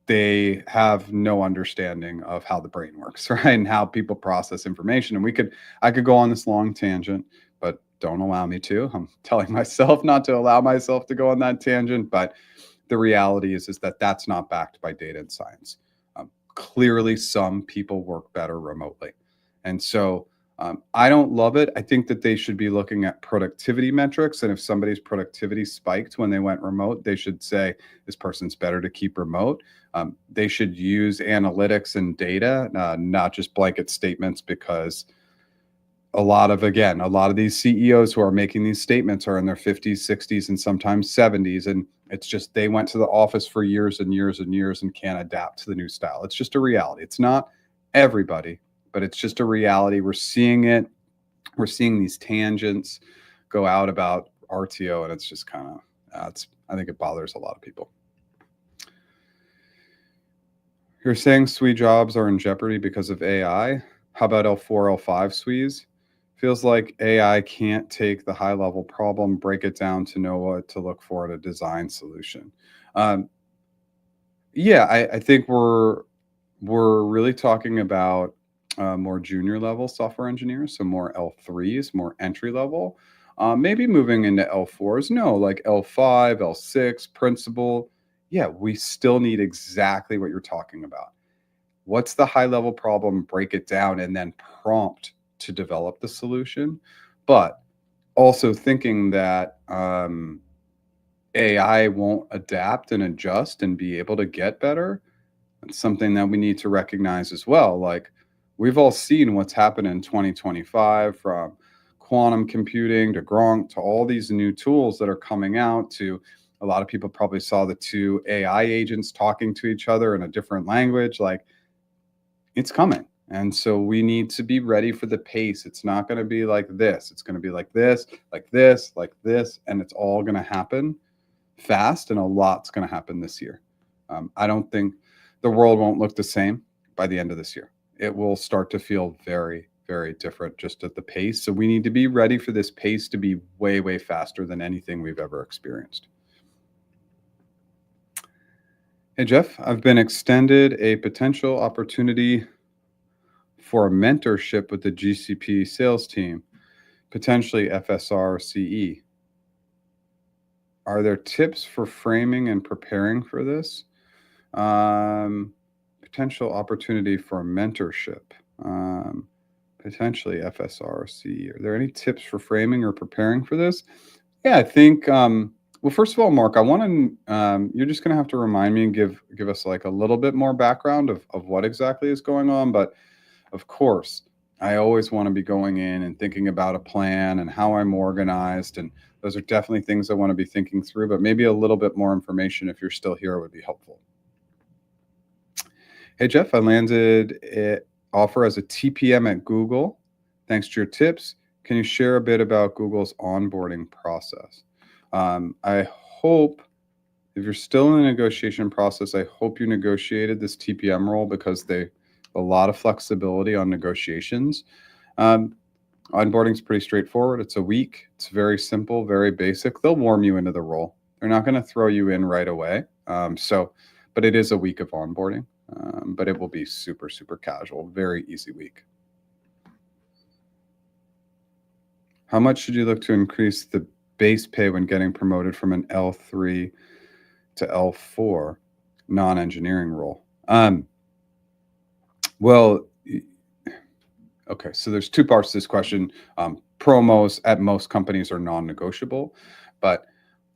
They have no understanding of how the brain works, right? And how people process information. And I could go on this long tangent, but don't allow me to. I'm telling myself not to allow myself to go on that tangent. But the reality is that that's not backed by data and science. Clearly, some people work better remotely. And so I don't love it. I think that they should be looking at productivity metrics. And if somebody's productivity spiked when they went remote, they should say, this person's better to keep remote. They should use analytics and data, not just blanket statements, because a lot of these CEOs who are making these statements are in their 50s, 60s, and sometimes 70s. And it's just they went to the office for years and years and years and can't adapt to the new style. It's just a reality. It's not everybody, but it's just a reality. We're seeing it. We're seeing these tangents go out about RTO, and it's just kind of, I think it bothers a lot of people. You're saying SWE jobs are in jeopardy because of AI. How about L4, L5 SWEs? Feels like AI can't take the high-level problem, break it down to know what to look for in a design solution. I think we're really talking about more junior level software engineers, so more L3s, more entry level. Maybe moving into L4s. No, like L5, L6, principal. Yeah, we still need exactly what you're talking about. What's the high level problem? Break it down and then prompt to develop the solution. But also thinking that AI won't adapt and adjust and be able to get better. It's something that we need to recognize as well. Like we've all seen what's happened in 2025 from quantum computing to Gronk to all these new tools that are coming out. To a lot of people probably saw the 2 AI agents talking to each other in a different language. Like it's coming. And so we need to be ready for the pace. It's not going to be like this. It's going to be like this, like this, like this. And it's all going to happen fast, and a lot's going to happen this year. I don't think the world won't look the same by the end of this year. It will start to feel very, very different just at the pace. So we need to be ready for this pace to be way, way faster than anything we've ever experienced. Hey, Jeff, I've been extended a potential opportunity for a mentorship with the GCP sales team, potentially FSR or CE. Are there tips for framing and preparing for this? Potential opportunity for mentorship, potentially FSR or CE. Are there any tips for framing or preparing for this? Yeah, I think. Well, first of all, Mark, I want to. You're just going to have to remind me and give us like a little bit more background of what exactly is going on. But of course, I always want to be going in and thinking about a plan and how I'm organized, and those are definitely things I want to be thinking through. But maybe a little bit more information, if you're still here, would be helpful. Hey, Jeff, I landed an offer as a TPM at Google. Thanks to your tips. Can you share a bit about Google's onboarding process? I hope, if you're still in the negotiation process, I hope you negotiated this TPM role because they a lot of flexibility on negotiations. Onboarding is pretty straightforward. It's a week. It's very simple, very basic. They'll warm you into the role. They're not going to throw you in right away. But it is a week of onboarding. But it will be super, super casual, very easy week. How much should you look to increase the base pay when getting promoted from an L3 to L4 non-engineering role? Well, okay, so there's two parts to this question. Promos at most companies are non-negotiable, but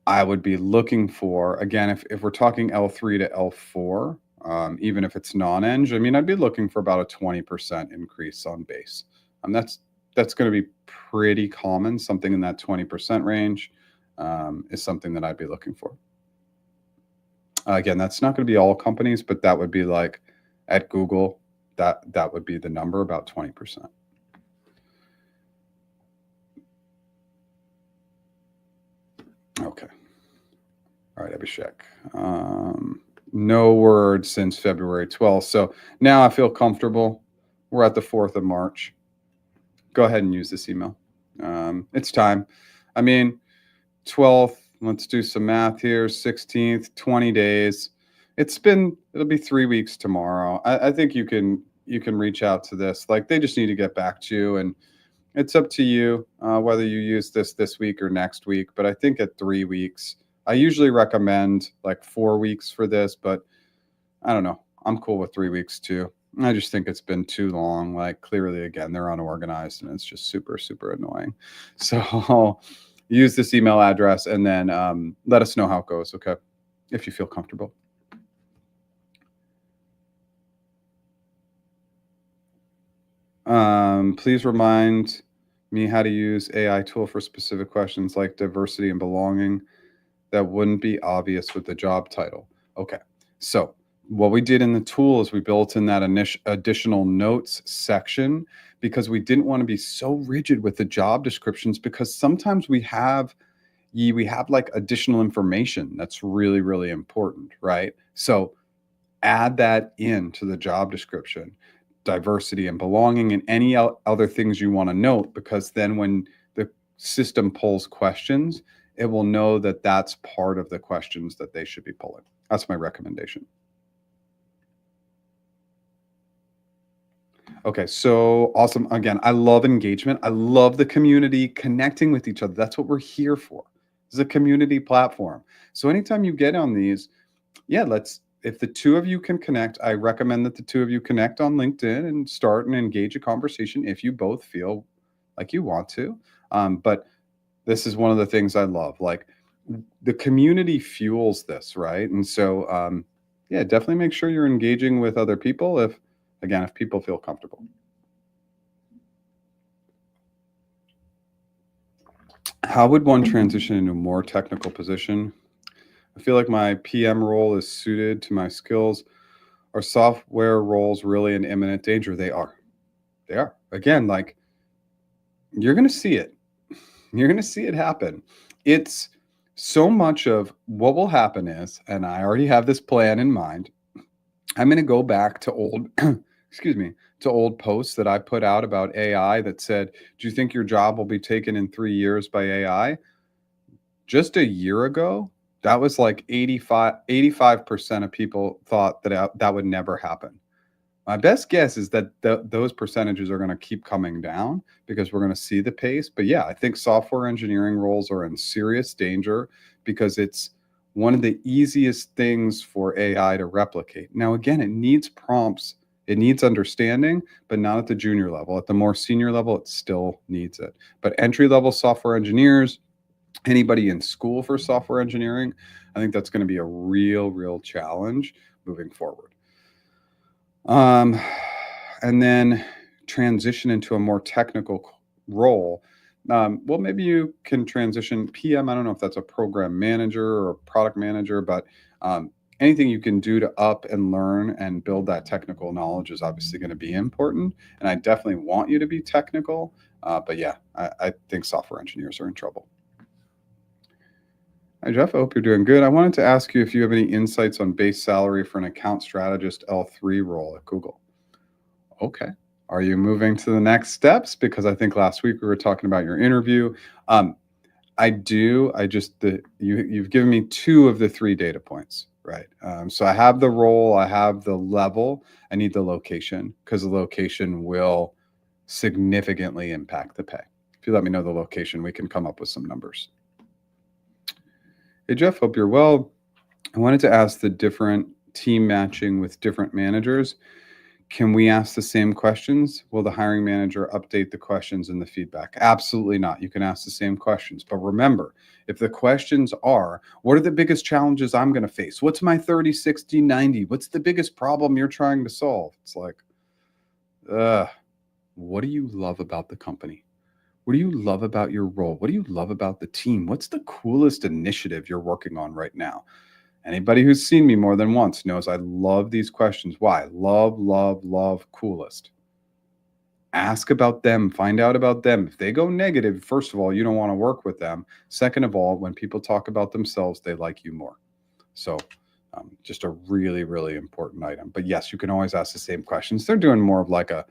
I would be looking for, again, if we're talking L3 to L4, even if it's non-eng, I mean, I'd be looking for about a 20% increase on base. That's going to be pretty common. Something in that 20% range is something that I'd be looking for. Again, that's not going to be all companies, but that would be like at Google, that would be the number, about 20%. Okay. All right, Abhishek. No word since February 12th. So now I feel comfortable. We're at the 4th of March. Go ahead and use this email. It's time. I mean, 12th, let's do some math here. 16th, 20 days. It'll be 3 weeks tomorrow. I think you can reach out to this. Like, they just need to get back to you, and it's up to you whether you use this week or next week. But I think at 3 weeks, I usually recommend like 4 weeks for this, but I don't know. I'm cool with 3 weeks too. I just think it's been too long. Like, clearly, again, they're unorganized and it's just super, super annoying. So use this email address and then let us know how it goes, okay? If you feel comfortable. Please remind me how to use AI tool for specific questions like diversity and belonging that wouldn't be obvious with the job title. Okay, so what we did in the tool is we built in that additional notes section because we didn't want to be so rigid with the job descriptions, because sometimes we have like additional information that's really, really important, right? So add that into the job description, diversity and belonging, and any other things you want to note, because then when the system pulls questions, it will know that that's part of the questions that they should be pulling. That's my recommendation. Okay, so awesome. Again, I love engagement. I love the community connecting with each other. That's what we're here for. This is a community platform. So anytime you get on these, if the two of you can connect, I recommend that the two of you connect on LinkedIn and start and engage a conversation if you both feel like you want to. But this is one of the things I love. Like, the community fuels this, right? And so, definitely make sure you're engaging with other people if people feel comfortable. How would one transition into a more technical position? I feel like my PM role is suited to my skills. Are software roles really in imminent danger? They are. They are. Again, like, you're going to see it. You're going to see it happen. It's so much of what will happen is, and I already have this plan in mind, I'm going to go back to old, to old posts that I put out about AI that said, do you think your job will be taken in 3 years by AI? Just a year ago, that was like 85% of people thought that would never happen. My best guess is that those percentages are going to keep coming down because we're going to see the pace. But yeah, I think software engineering roles are in serious danger because it's one of the easiest things for AI to replicate. Now, again, it needs prompts, it needs understanding, but not at the junior level. At the more senior level, it still needs it. But entry level software engineers, anybody in school for software engineering, I think that's going to be a real challenge moving forward. Um, and then transition into a more technical role. Well, maybe you can transition PM. I don't know if that's a program manager or a product manager, but anything you can do to up and learn and build that technical knowledge is obviously going to be important. And I definitely want you to be technical. But yeah, I think software engineers are in trouble. Hi, Jeff. I hope you're doing good. I wanted to ask you if you have any insights on base salary for an account strategist L3 role at Google. Okay. Are you moving to the next steps? Because I think last week we were talking about your interview. I do. You've given me 2 of the 3 data points, right? So I have the role, I have the level, I need the location because the location will significantly impact the pay. If you let me know the location, we can come up with some numbers. Hey, Jeff, hope you're well. I wanted to ask the different team matching with different managers. Can we ask the same questions? Will the hiring manager update the questions in the feedback? Absolutely not. You can ask the same questions. But remember, if the questions are, what are the biggest challenges I'm going to face? What's my 30, 60, 90? What's the biggest problem you're trying to solve? It's like, what do you love about the company? What do you love about your role? What do you love about the team? What's the coolest initiative you're working on right now? Anybody who's seen me more than once knows I love these questions. Why? Love, coolest. Ask about them. Find out about them. If they go negative, first of all, you don't want to work with them. Second of all, when people talk about themselves, they like you more. So just a really important item. But yes, you can always ask the same questions. They're doing more of like a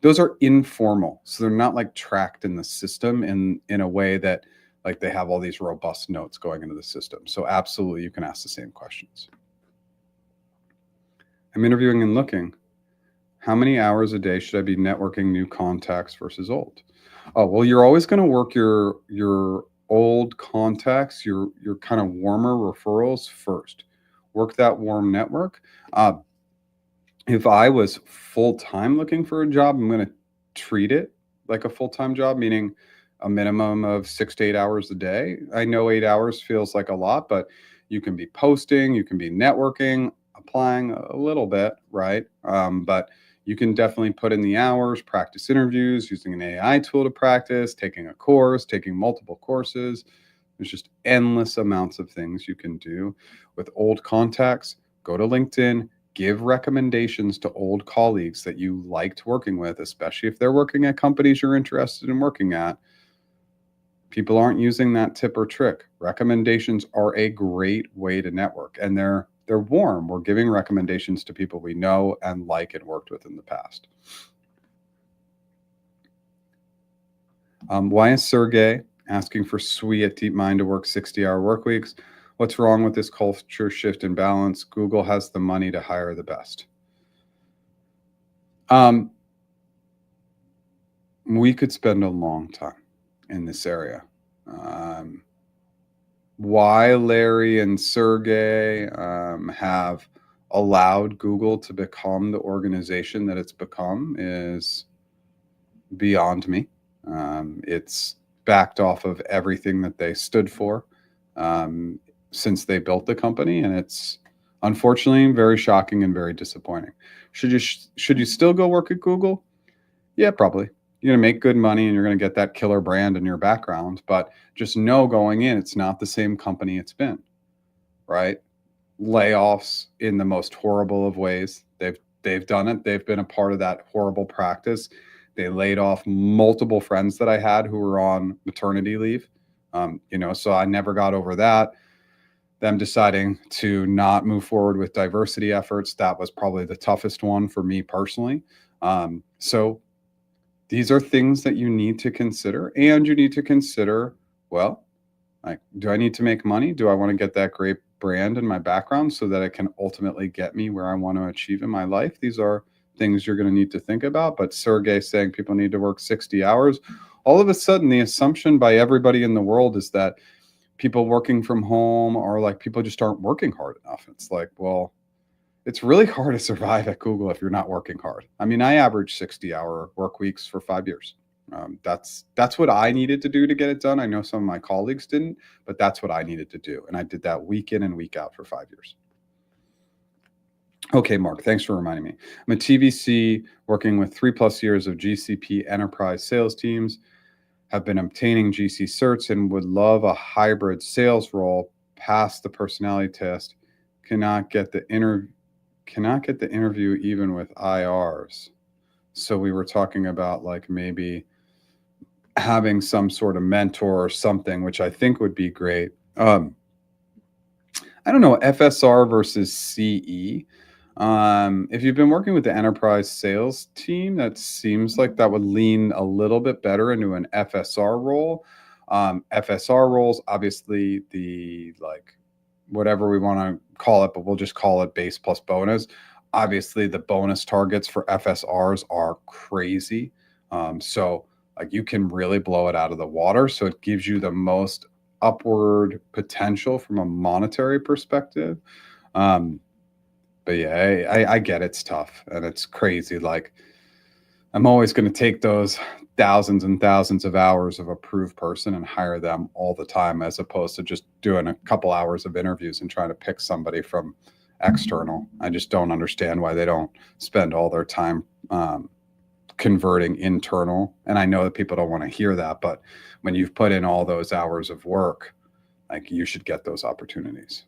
those are informal. So they're not like tracked in the system in a way that like they have all these robust notes going into the system. So absolutely, you can ask the same questions. I'm interviewing and looking. How many hours a day should I be networking new contacts versus old? Oh, well, you're always going to work your old contacts, your kind of warmer referrals first. Work that warm network. If I was full-time looking for a job, I'm going to treat it like a full-time job, meaning a minimum of 6 to 8 hours a day. I know 8 hours feels like a lot, but you can be posting, you can be networking, applying a little bit, right? But you can definitely put in the hours, practice interviews, using an AI tool to practice, taking a course, taking multiple courses. There's just endless amounts of things you can do. With old contacts, go to LinkedIn, give recommendations to old colleagues that you liked working with, especially if they're working at companies you're interested in working at. People aren't using that tip or trick. Recommendations are a great way to network, and they're warm. We're giving recommendations to people we know and like and worked with in the past. Why is Sergey asking for Sui at DeepMind to work 60-hour work weeks? What's wrong with this culture shift and balance? Google has the money to hire the best. We could spend a long time in this area. Why Larry and Sergey have allowed Google to become the organization that it's become is beyond me. It's backed off of everything that they stood for since they built the company, and it's unfortunately very shocking and very disappointing. Should you still go work at Google? Yeah, probably. You're going to make good money and you're going to get that killer brand in your background, but just know going in, it's not the same company it's been, right? Layoffs in the most horrible of ways. They've done it. They've been a part of that horrible practice. They laid off multiple friends that I had who were on maternity leave. So I never got over that. Them deciding to not move forward with diversity efforts, that was probably the toughest one for me personally. So these are things that you need to consider, and you need to consider, well, Like, do I need to make money? Do I want to get that great brand in my background so that it can ultimately get me where I want to achieve in my life? These are things you're going to need to think about. But Sergey saying people need to work 60 hours, all of a sudden, the assumption by everybody in the world is that people working from home are like people just aren't working hard enough. It's like, well, it's really hard to survive at Google if you're not working hard. I mean, I averaged 60-hour work weeks for 5 years. That's what I needed to do to get it done. I know some of my colleagues didn't, but that's what I needed to do, and I did that week in and week out for 5 years. Okay, Mark, thanks for reminding me. I'm a TVC working with 3+ years of GCP enterprise sales teams. Have been obtaining GC certs and would love a hybrid sales role. Pass the personality test. Cannot get the interview even with IRs. So we were talking about like maybe having some sort of mentor or something, which I think would be great. I don't know, FSR versus CE. If you've been working with the enterprise sales team, that seems like that would lean a little bit better into an FSR role. FSR roles, obviously, the like whatever we want to call it, but we'll just call it base plus bonus. Obviously, the bonus targets for FSRs are crazy. So like you can really blow it out of the water. So it gives you the most upward potential from a monetary perspective. But yeah, I get it's tough and it's crazy. Like I'm always going to take those thousands and thousands of hours of approved person and hire them all the time, as opposed to just doing a couple hours of interviews and trying to pick somebody from external. I just don't understand why they don't spend all their time converting internal. And I know that people don't want to hear that, but when you've put in all those hours of work, like you should get those opportunities.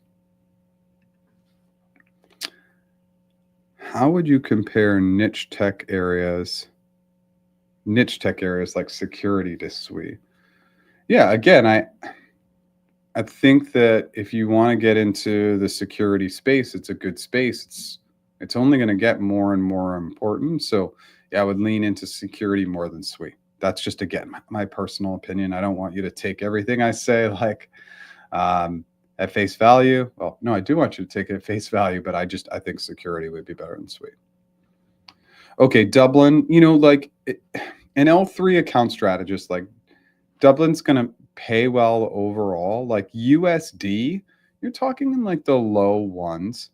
How would you compare niche tech areas like security to SWE? Yeah, again, I think that if you want to get into the security space, it's a good space. It's only going to get more and more important. So yeah, I would lean into security more than SWE. That's just again my personal opinion. I don't want you to take everything I say like at face value. Well, no, I do want you to take it at face value, but I think security would be better than SWE. Okay, Dublin, like an L3 account strategist, like Dublin's going to pay well overall. Like USD, you're talking in like the low ones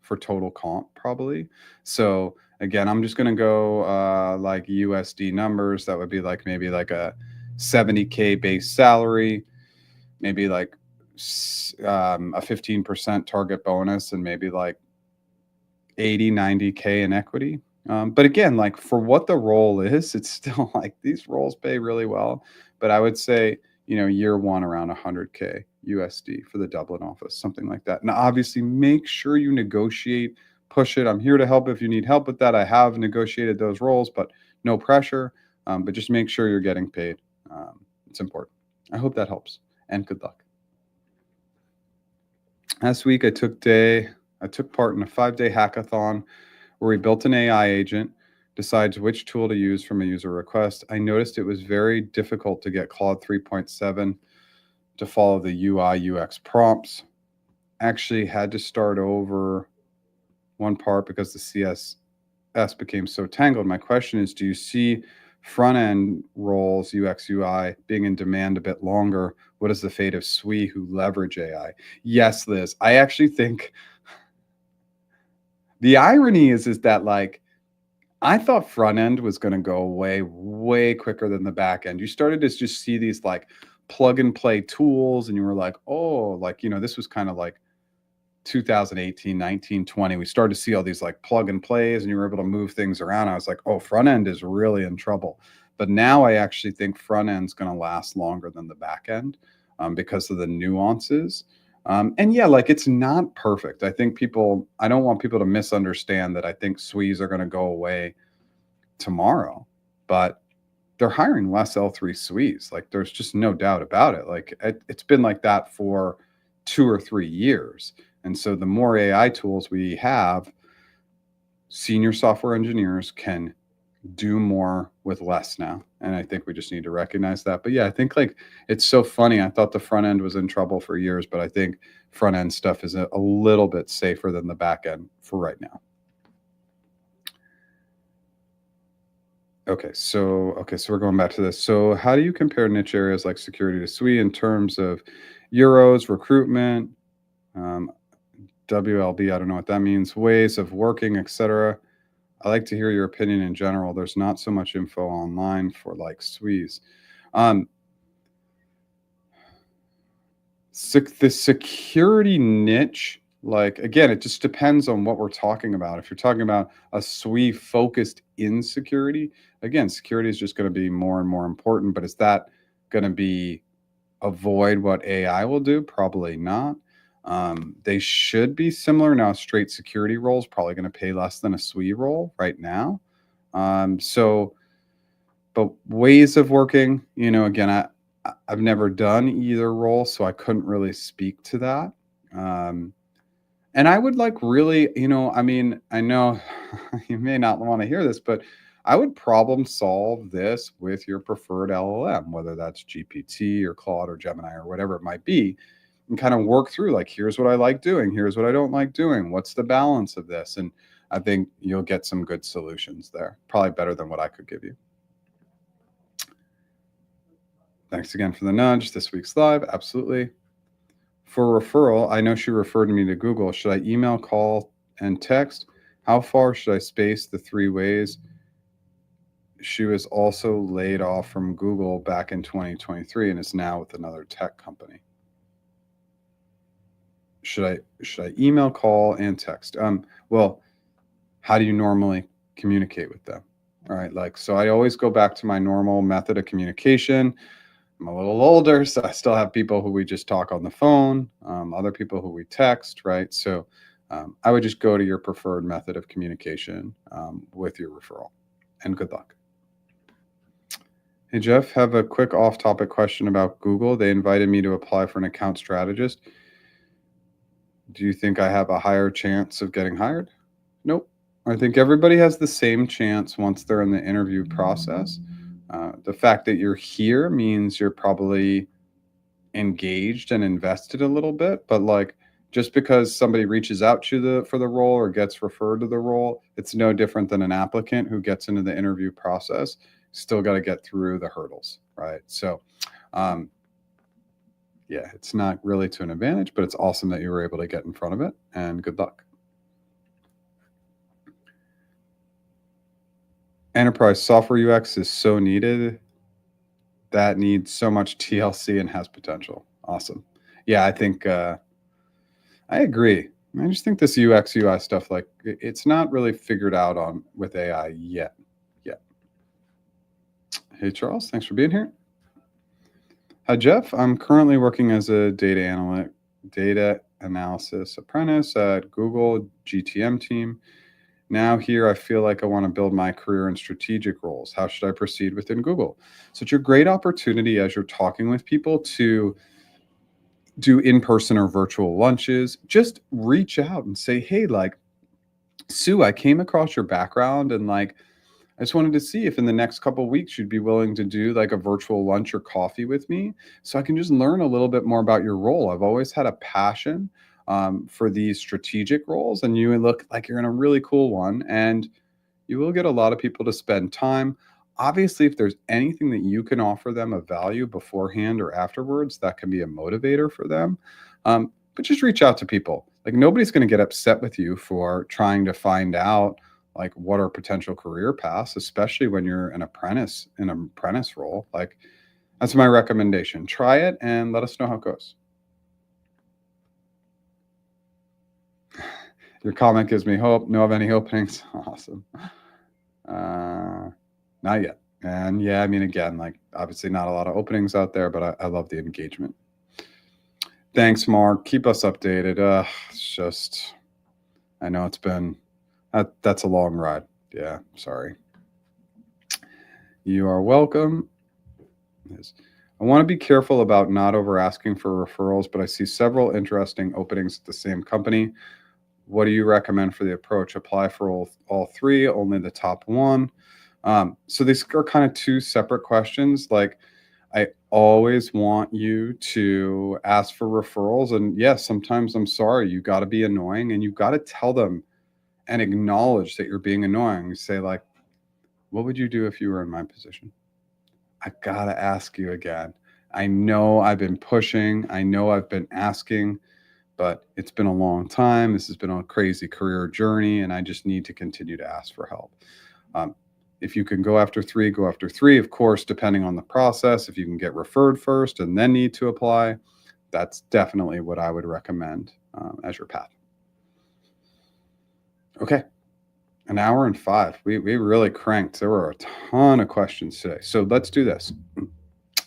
for total comp probably. So again, I'm just going to go like USD numbers. That would be like maybe like a 70K base salary, maybe like a 15% target bonus, and maybe like 80, 90K in equity. But again, like for what the role is, it's still like these roles pay really well. But I would say, year one around 100K USD for the Dublin office, something like that. Now, obviously, make sure you negotiate, push it. I'm here to help if you need help with that. I have negotiated those roles, but no pressure. But just make sure you're getting paid. It's important. I hope that helps, and good luck. Last week, I took part in a 5-day hackathon where we built an AI agent, decides which tool to use from a user request. I noticed it was very difficult to get Claude 3.7 to follow the UI UX prompts. Actually had to start over one part because the CSS became so tangled. My question is, do you see front-end roles, UX, UI, being in demand a bit longer? What is the fate of SWE who leverage AI? Yes, Liz. I actually think the irony is that like, I thought front end was going to go away way quicker than the back end. You started to just see these like plug and play tools, and you were like, oh, like, this was kind of like 2018, 19, 20. We started to see all these like plug and plays, and you were able to move things around. I was like, oh, front end is really in trouble. But now I actually think front end's going to last longer than the back end because of the nuances. And yeah, like it's not perfect. I don't want people to misunderstand that I think SWEs are going to go away tomorrow, but they're hiring less L3 SWEs. Like there's just no doubt about it. Like it's been like that for 2 or 3 years. And so the more AI tools we have, senior software engineers can do more with less now. And I think we just need to recognize that. But yeah, I think like it's so funny. I thought the front end was in trouble for years, but I think front end stuff is a little bit safer than the back end for right now. Okay, so we're going back to this. So how do you compare niche areas like security to SWE in terms of euros, recruitment, um, WLB, I don't know what that means, ways of working, etc. I like to hear your opinion in general. There's not so much info online for like SWEs. Um, the security niche, like again, it just depends on what we're talking about. If you're talking about a SWE focused in security, again, security is just going to be more and more important. But is that going to be avoid what AI will do? Probably not. They should be similar. Now, a straight security role is probably going to pay less than a SWE role right now. So, but ways of working, again, I've never done either role, so I couldn't really speak to that. Um, and I would like really, I mean, I know you may not want to hear this, but I would problem solve this with your preferred LLM, whether that's GPT or Claude or Gemini or whatever it might be, and kind of work through like, here's what I like doing, here's what I don't like doing, what's the balance of this? And I think you'll get some good solutions there, probably better than what I could give you. Thanks again for the nudge. This week's live, absolutely. For referral, I know she referred me to Google. Should I email, call, and text? How far should I space the 3 ways? She was also laid off from Google back in 2023 and is now with another tech company. Should I email, call, and text? Well, how do you normally communicate with them? All right, like so I always go back to my normal method of communication. I'm a little older, so I still have people who we just talk on the phone, other people who we text, right? So I would just go to your preferred method of communication with your referral, and good luck. Hey, Jeff, have a quick off-topic question about Google. They invited me to apply for an account strategist. Do you think I have a higher chance of getting hired? Nope. I think everybody has the same chance once they're in the interview process. The fact that you're here means you're probably engaged and invested a little bit, but like just because somebody reaches out to for the role or gets referred to the role, it's no different than an applicant who gets into the interview process. Still got to get through the hurdles, right? So, yeah, it's not really to an advantage, but it's awesome that you were able to get in front of it, and good luck. Enterprise software UX is so needed. That needs so much TLC and has potential. Awesome. Yeah, I think I agree. I just think this UX UI stuff, like it's not really figured out on with AI yet. Hey Charles, thanks for being here. Hi Jeff, I'm currently working as a data analysis apprentice at Google GTM team. Now here, I feel like I want to build my career in strategic roles. How should I proceed within Google? So it's a great opportunity as you're talking with people to do in-person or virtual lunches. Just reach out and say, hey, like, Sue, I came across your background and like, I just wanted to see if in the next couple of weeks you'd be willing to do like a virtual lunch or coffee with me so I can just learn a little bit more about your role. I've always had a passion for these strategic roles, and you look like you're in a really cool one, and you will get a lot of people to spend time. Obviously, if there's anything that you can offer them of value beforehand or afterwards, that can be a motivator for them. But just reach out to people. Like nobody's going to get upset with you for trying to find out like what are potential career paths, especially when you're an apprentice in an apprentice role. Like that's my recommendation. Try it and let us know how it goes. Your comment gives me hope. Know of any openings? Awesome. Not yet. And yeah, I mean, again, like obviously not a lot of openings out there, but I love the engagement. Thanks, Mark. Keep us updated. It's just, I know it's been, that's a long ride. Yeah, sorry. You are welcome. Yes. I want to be careful about not over asking for referrals, but I see several interesting openings at the same company. What do you recommend for the approach? Apply for all 3, only the top one? So these are kind of two separate questions. Like, I always want you to ask for referrals. And yes, sometimes I'm sorry, you got to be annoying and you got to tell them and acknowledge that you're being annoying. You say, like, what would you do if you were in my position? I got to ask you again. I know I've been pushing, I know I've been asking, but it's been a long time. This has been a crazy career journey, and I just need to continue to ask for help. Um, if you can go after three, go after three. Of course, depending on the process, if you can get referred first and then need to apply, that's definitely what I would recommend as your path. Okay, an hour and 5. We really cranked. There were a ton of questions today. So let's do this.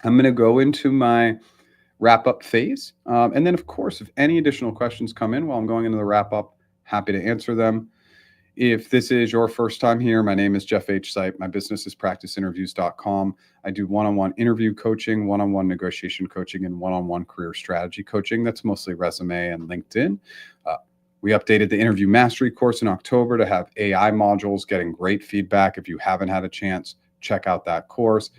I'm going to go into my wrap up phase. And then, of course, if any additional questions come in while I'm going into the wrap up, happy to answer them. If this is your first time here, my name is Jeff H. Sipe. My business is practiceinterviews.com. I do one-on-one interview coaching, one-on-one negotiation coaching, and one-on-one career strategy coaching. That's mostly resume and LinkedIn. We updated the interview mastery course in October to have AI modules, getting great feedback. If you haven't had a chance, check out that course.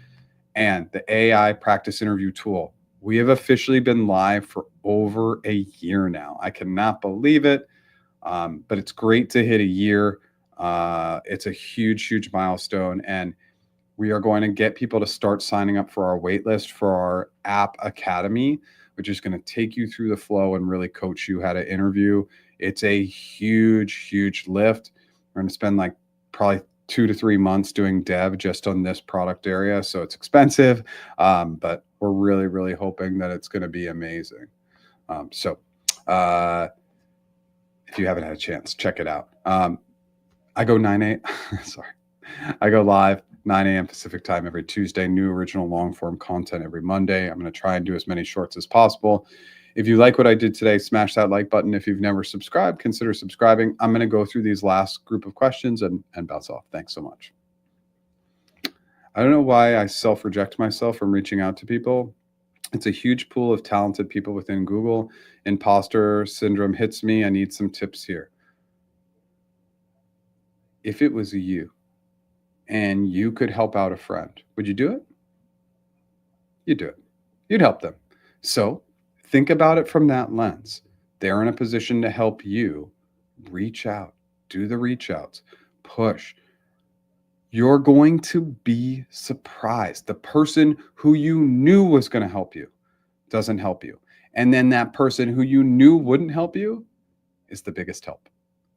And the AI practice interview tool. We have officially been live for over a year now. I cannot believe it. But it's great to hit a year. It's a huge, huge milestone. And we are going to get people to start signing up for our wait list for our app academy, which is going to take you through the flow and really coach you how to interview. It's a huge, huge lift. We're going to spend like probably 2 to 3 months doing dev just on this product area. So it's expensive, but we're really, really hoping that it's going to be amazing. If you haven't had a chance, check it out. I go 9 a.m. Sorry. I go live 9 a.m. Pacific time every Tuesday, new original long form content every Monday. I'm going to try and do as many shorts as possible. If you like what I did today, smash that like button. If you've never subscribed, consider subscribing. I'm going to go through these last group of questions and bounce off. Thanks so much. I don't know why I self-reject myself from reaching out to people. It's a huge pool of talented people within Google. Imposter syndrome hits me. I need some tips here. If it was you and you could help out a friend, would you do it? You'd do it. You'd help them. So think about it from that lens. They're in a position to help you. Reach out, do the reach outs, push. You're going to be surprised. The person who you knew was going to help you doesn't help you. And then that person who you knew wouldn't help you is the biggest help.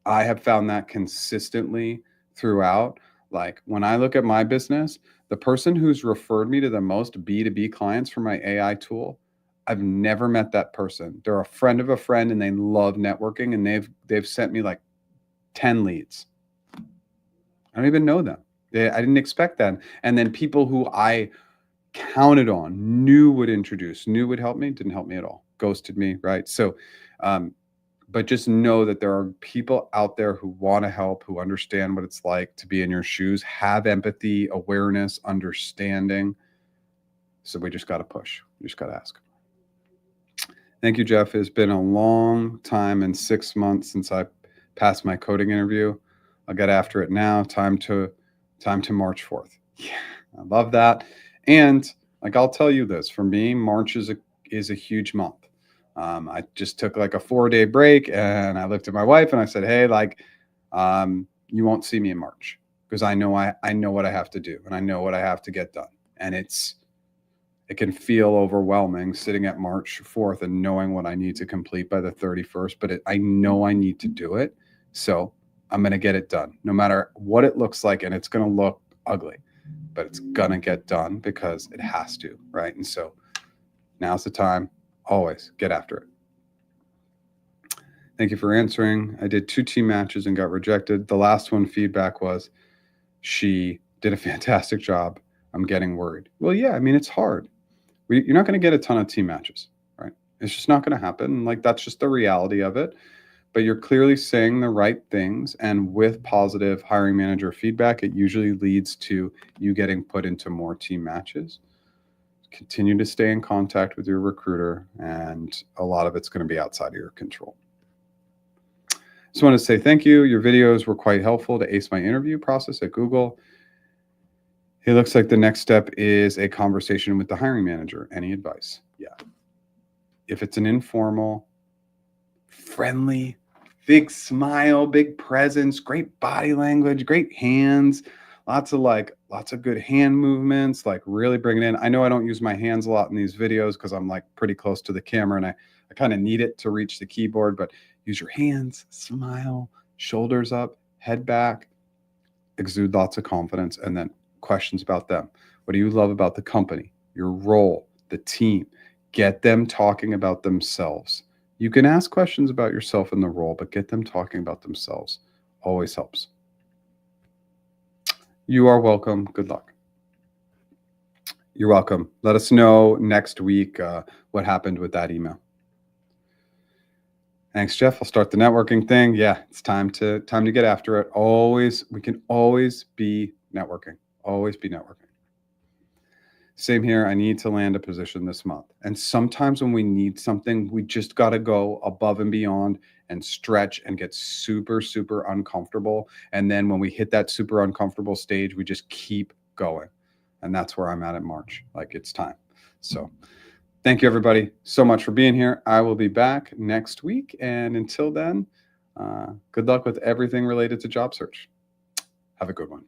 I have found that consistently throughout. Like when I look at my business, the person who's referred me to the most B2B clients for my AI tool, I've never met that person. They're a friend of a friend and they love networking, and they've sent me like 10 leads. I don't even know them. I didn't expect that. And then people who I counted on, knew would introduce, knew would help me, didn't help me at all. Ghosted me, right? So, but just know that there are people out there who want to help, who understand what it's like to be in your shoes, have empathy, awareness, understanding. So we just got to push. We just got to ask. Thank you, Jeff. It's been a long time and 6 months since I passed my coding interview. I'll get after it now. Time to March 4th. Yeah, I love that. And like, I'll tell you this, for me, March is a huge month. I just took like a 4-day break, and I looked at my wife and I said, hey, like, you won't see me in March, because I know what I have to do, and I know what I have to get done. And it can feel overwhelming sitting at March 4th and knowing what I need to complete by the 31st, but I know I need to do it. So I'm going to get it done no matter what it looks like. And it's going to look ugly, but it's going to get done because it has to, right? And so now's the time. Always get after it. Thank you for answering. I did 2 team matches and got rejected. The last one, feedback was, she did a fantastic job. I'm getting worried. Well, yeah, I mean, it's hard. You're not going to get a ton of team matches, right? It's just not going to happen. Like, that's just the reality of it. But you're clearly saying the right things. And with positive hiring manager feedback, it usually leads to you getting put into more team matches. Continue to stay in contact with your recruiter, and a lot of it's going to be outside of your control. Just want to say thank you. Your videos were quite helpful to ace my interview process at Google. It looks like the next step is a conversation with the hiring manager. Any advice? Yeah. If it's an informal, friendly, big smile, big presence, great body language, great hands, lots of good hand movements, like really bring it in. I know I don't use my hands a lot in these videos because I'm like pretty close to the camera and I kind of need it to reach the keyboard, but use your hands, smile, shoulders up, head back, exude lots of confidence, and then questions about them. What do you love about the company, your role, the team? Get them talking about themselves. You can ask questions about yourself in the role, but get them talking about themselves. Always helps. You are welcome. Good luck. You're welcome. Let us know next week what happened with that email. Thanks, Jeff. I'll start the networking thing. Yeah, it's time to get after it. We can always be networking. Always be networking. Same here. I need to land a position this month. And sometimes when we need something, we just got to go above and beyond and stretch and get super, super uncomfortable. And then when we hit that super uncomfortable stage, we just keep going. And that's where I'm at March. Like, it's time. So thank you, everybody, so much for being here. I will be back next week. And until then, good luck with everything related to job search. Have a good one.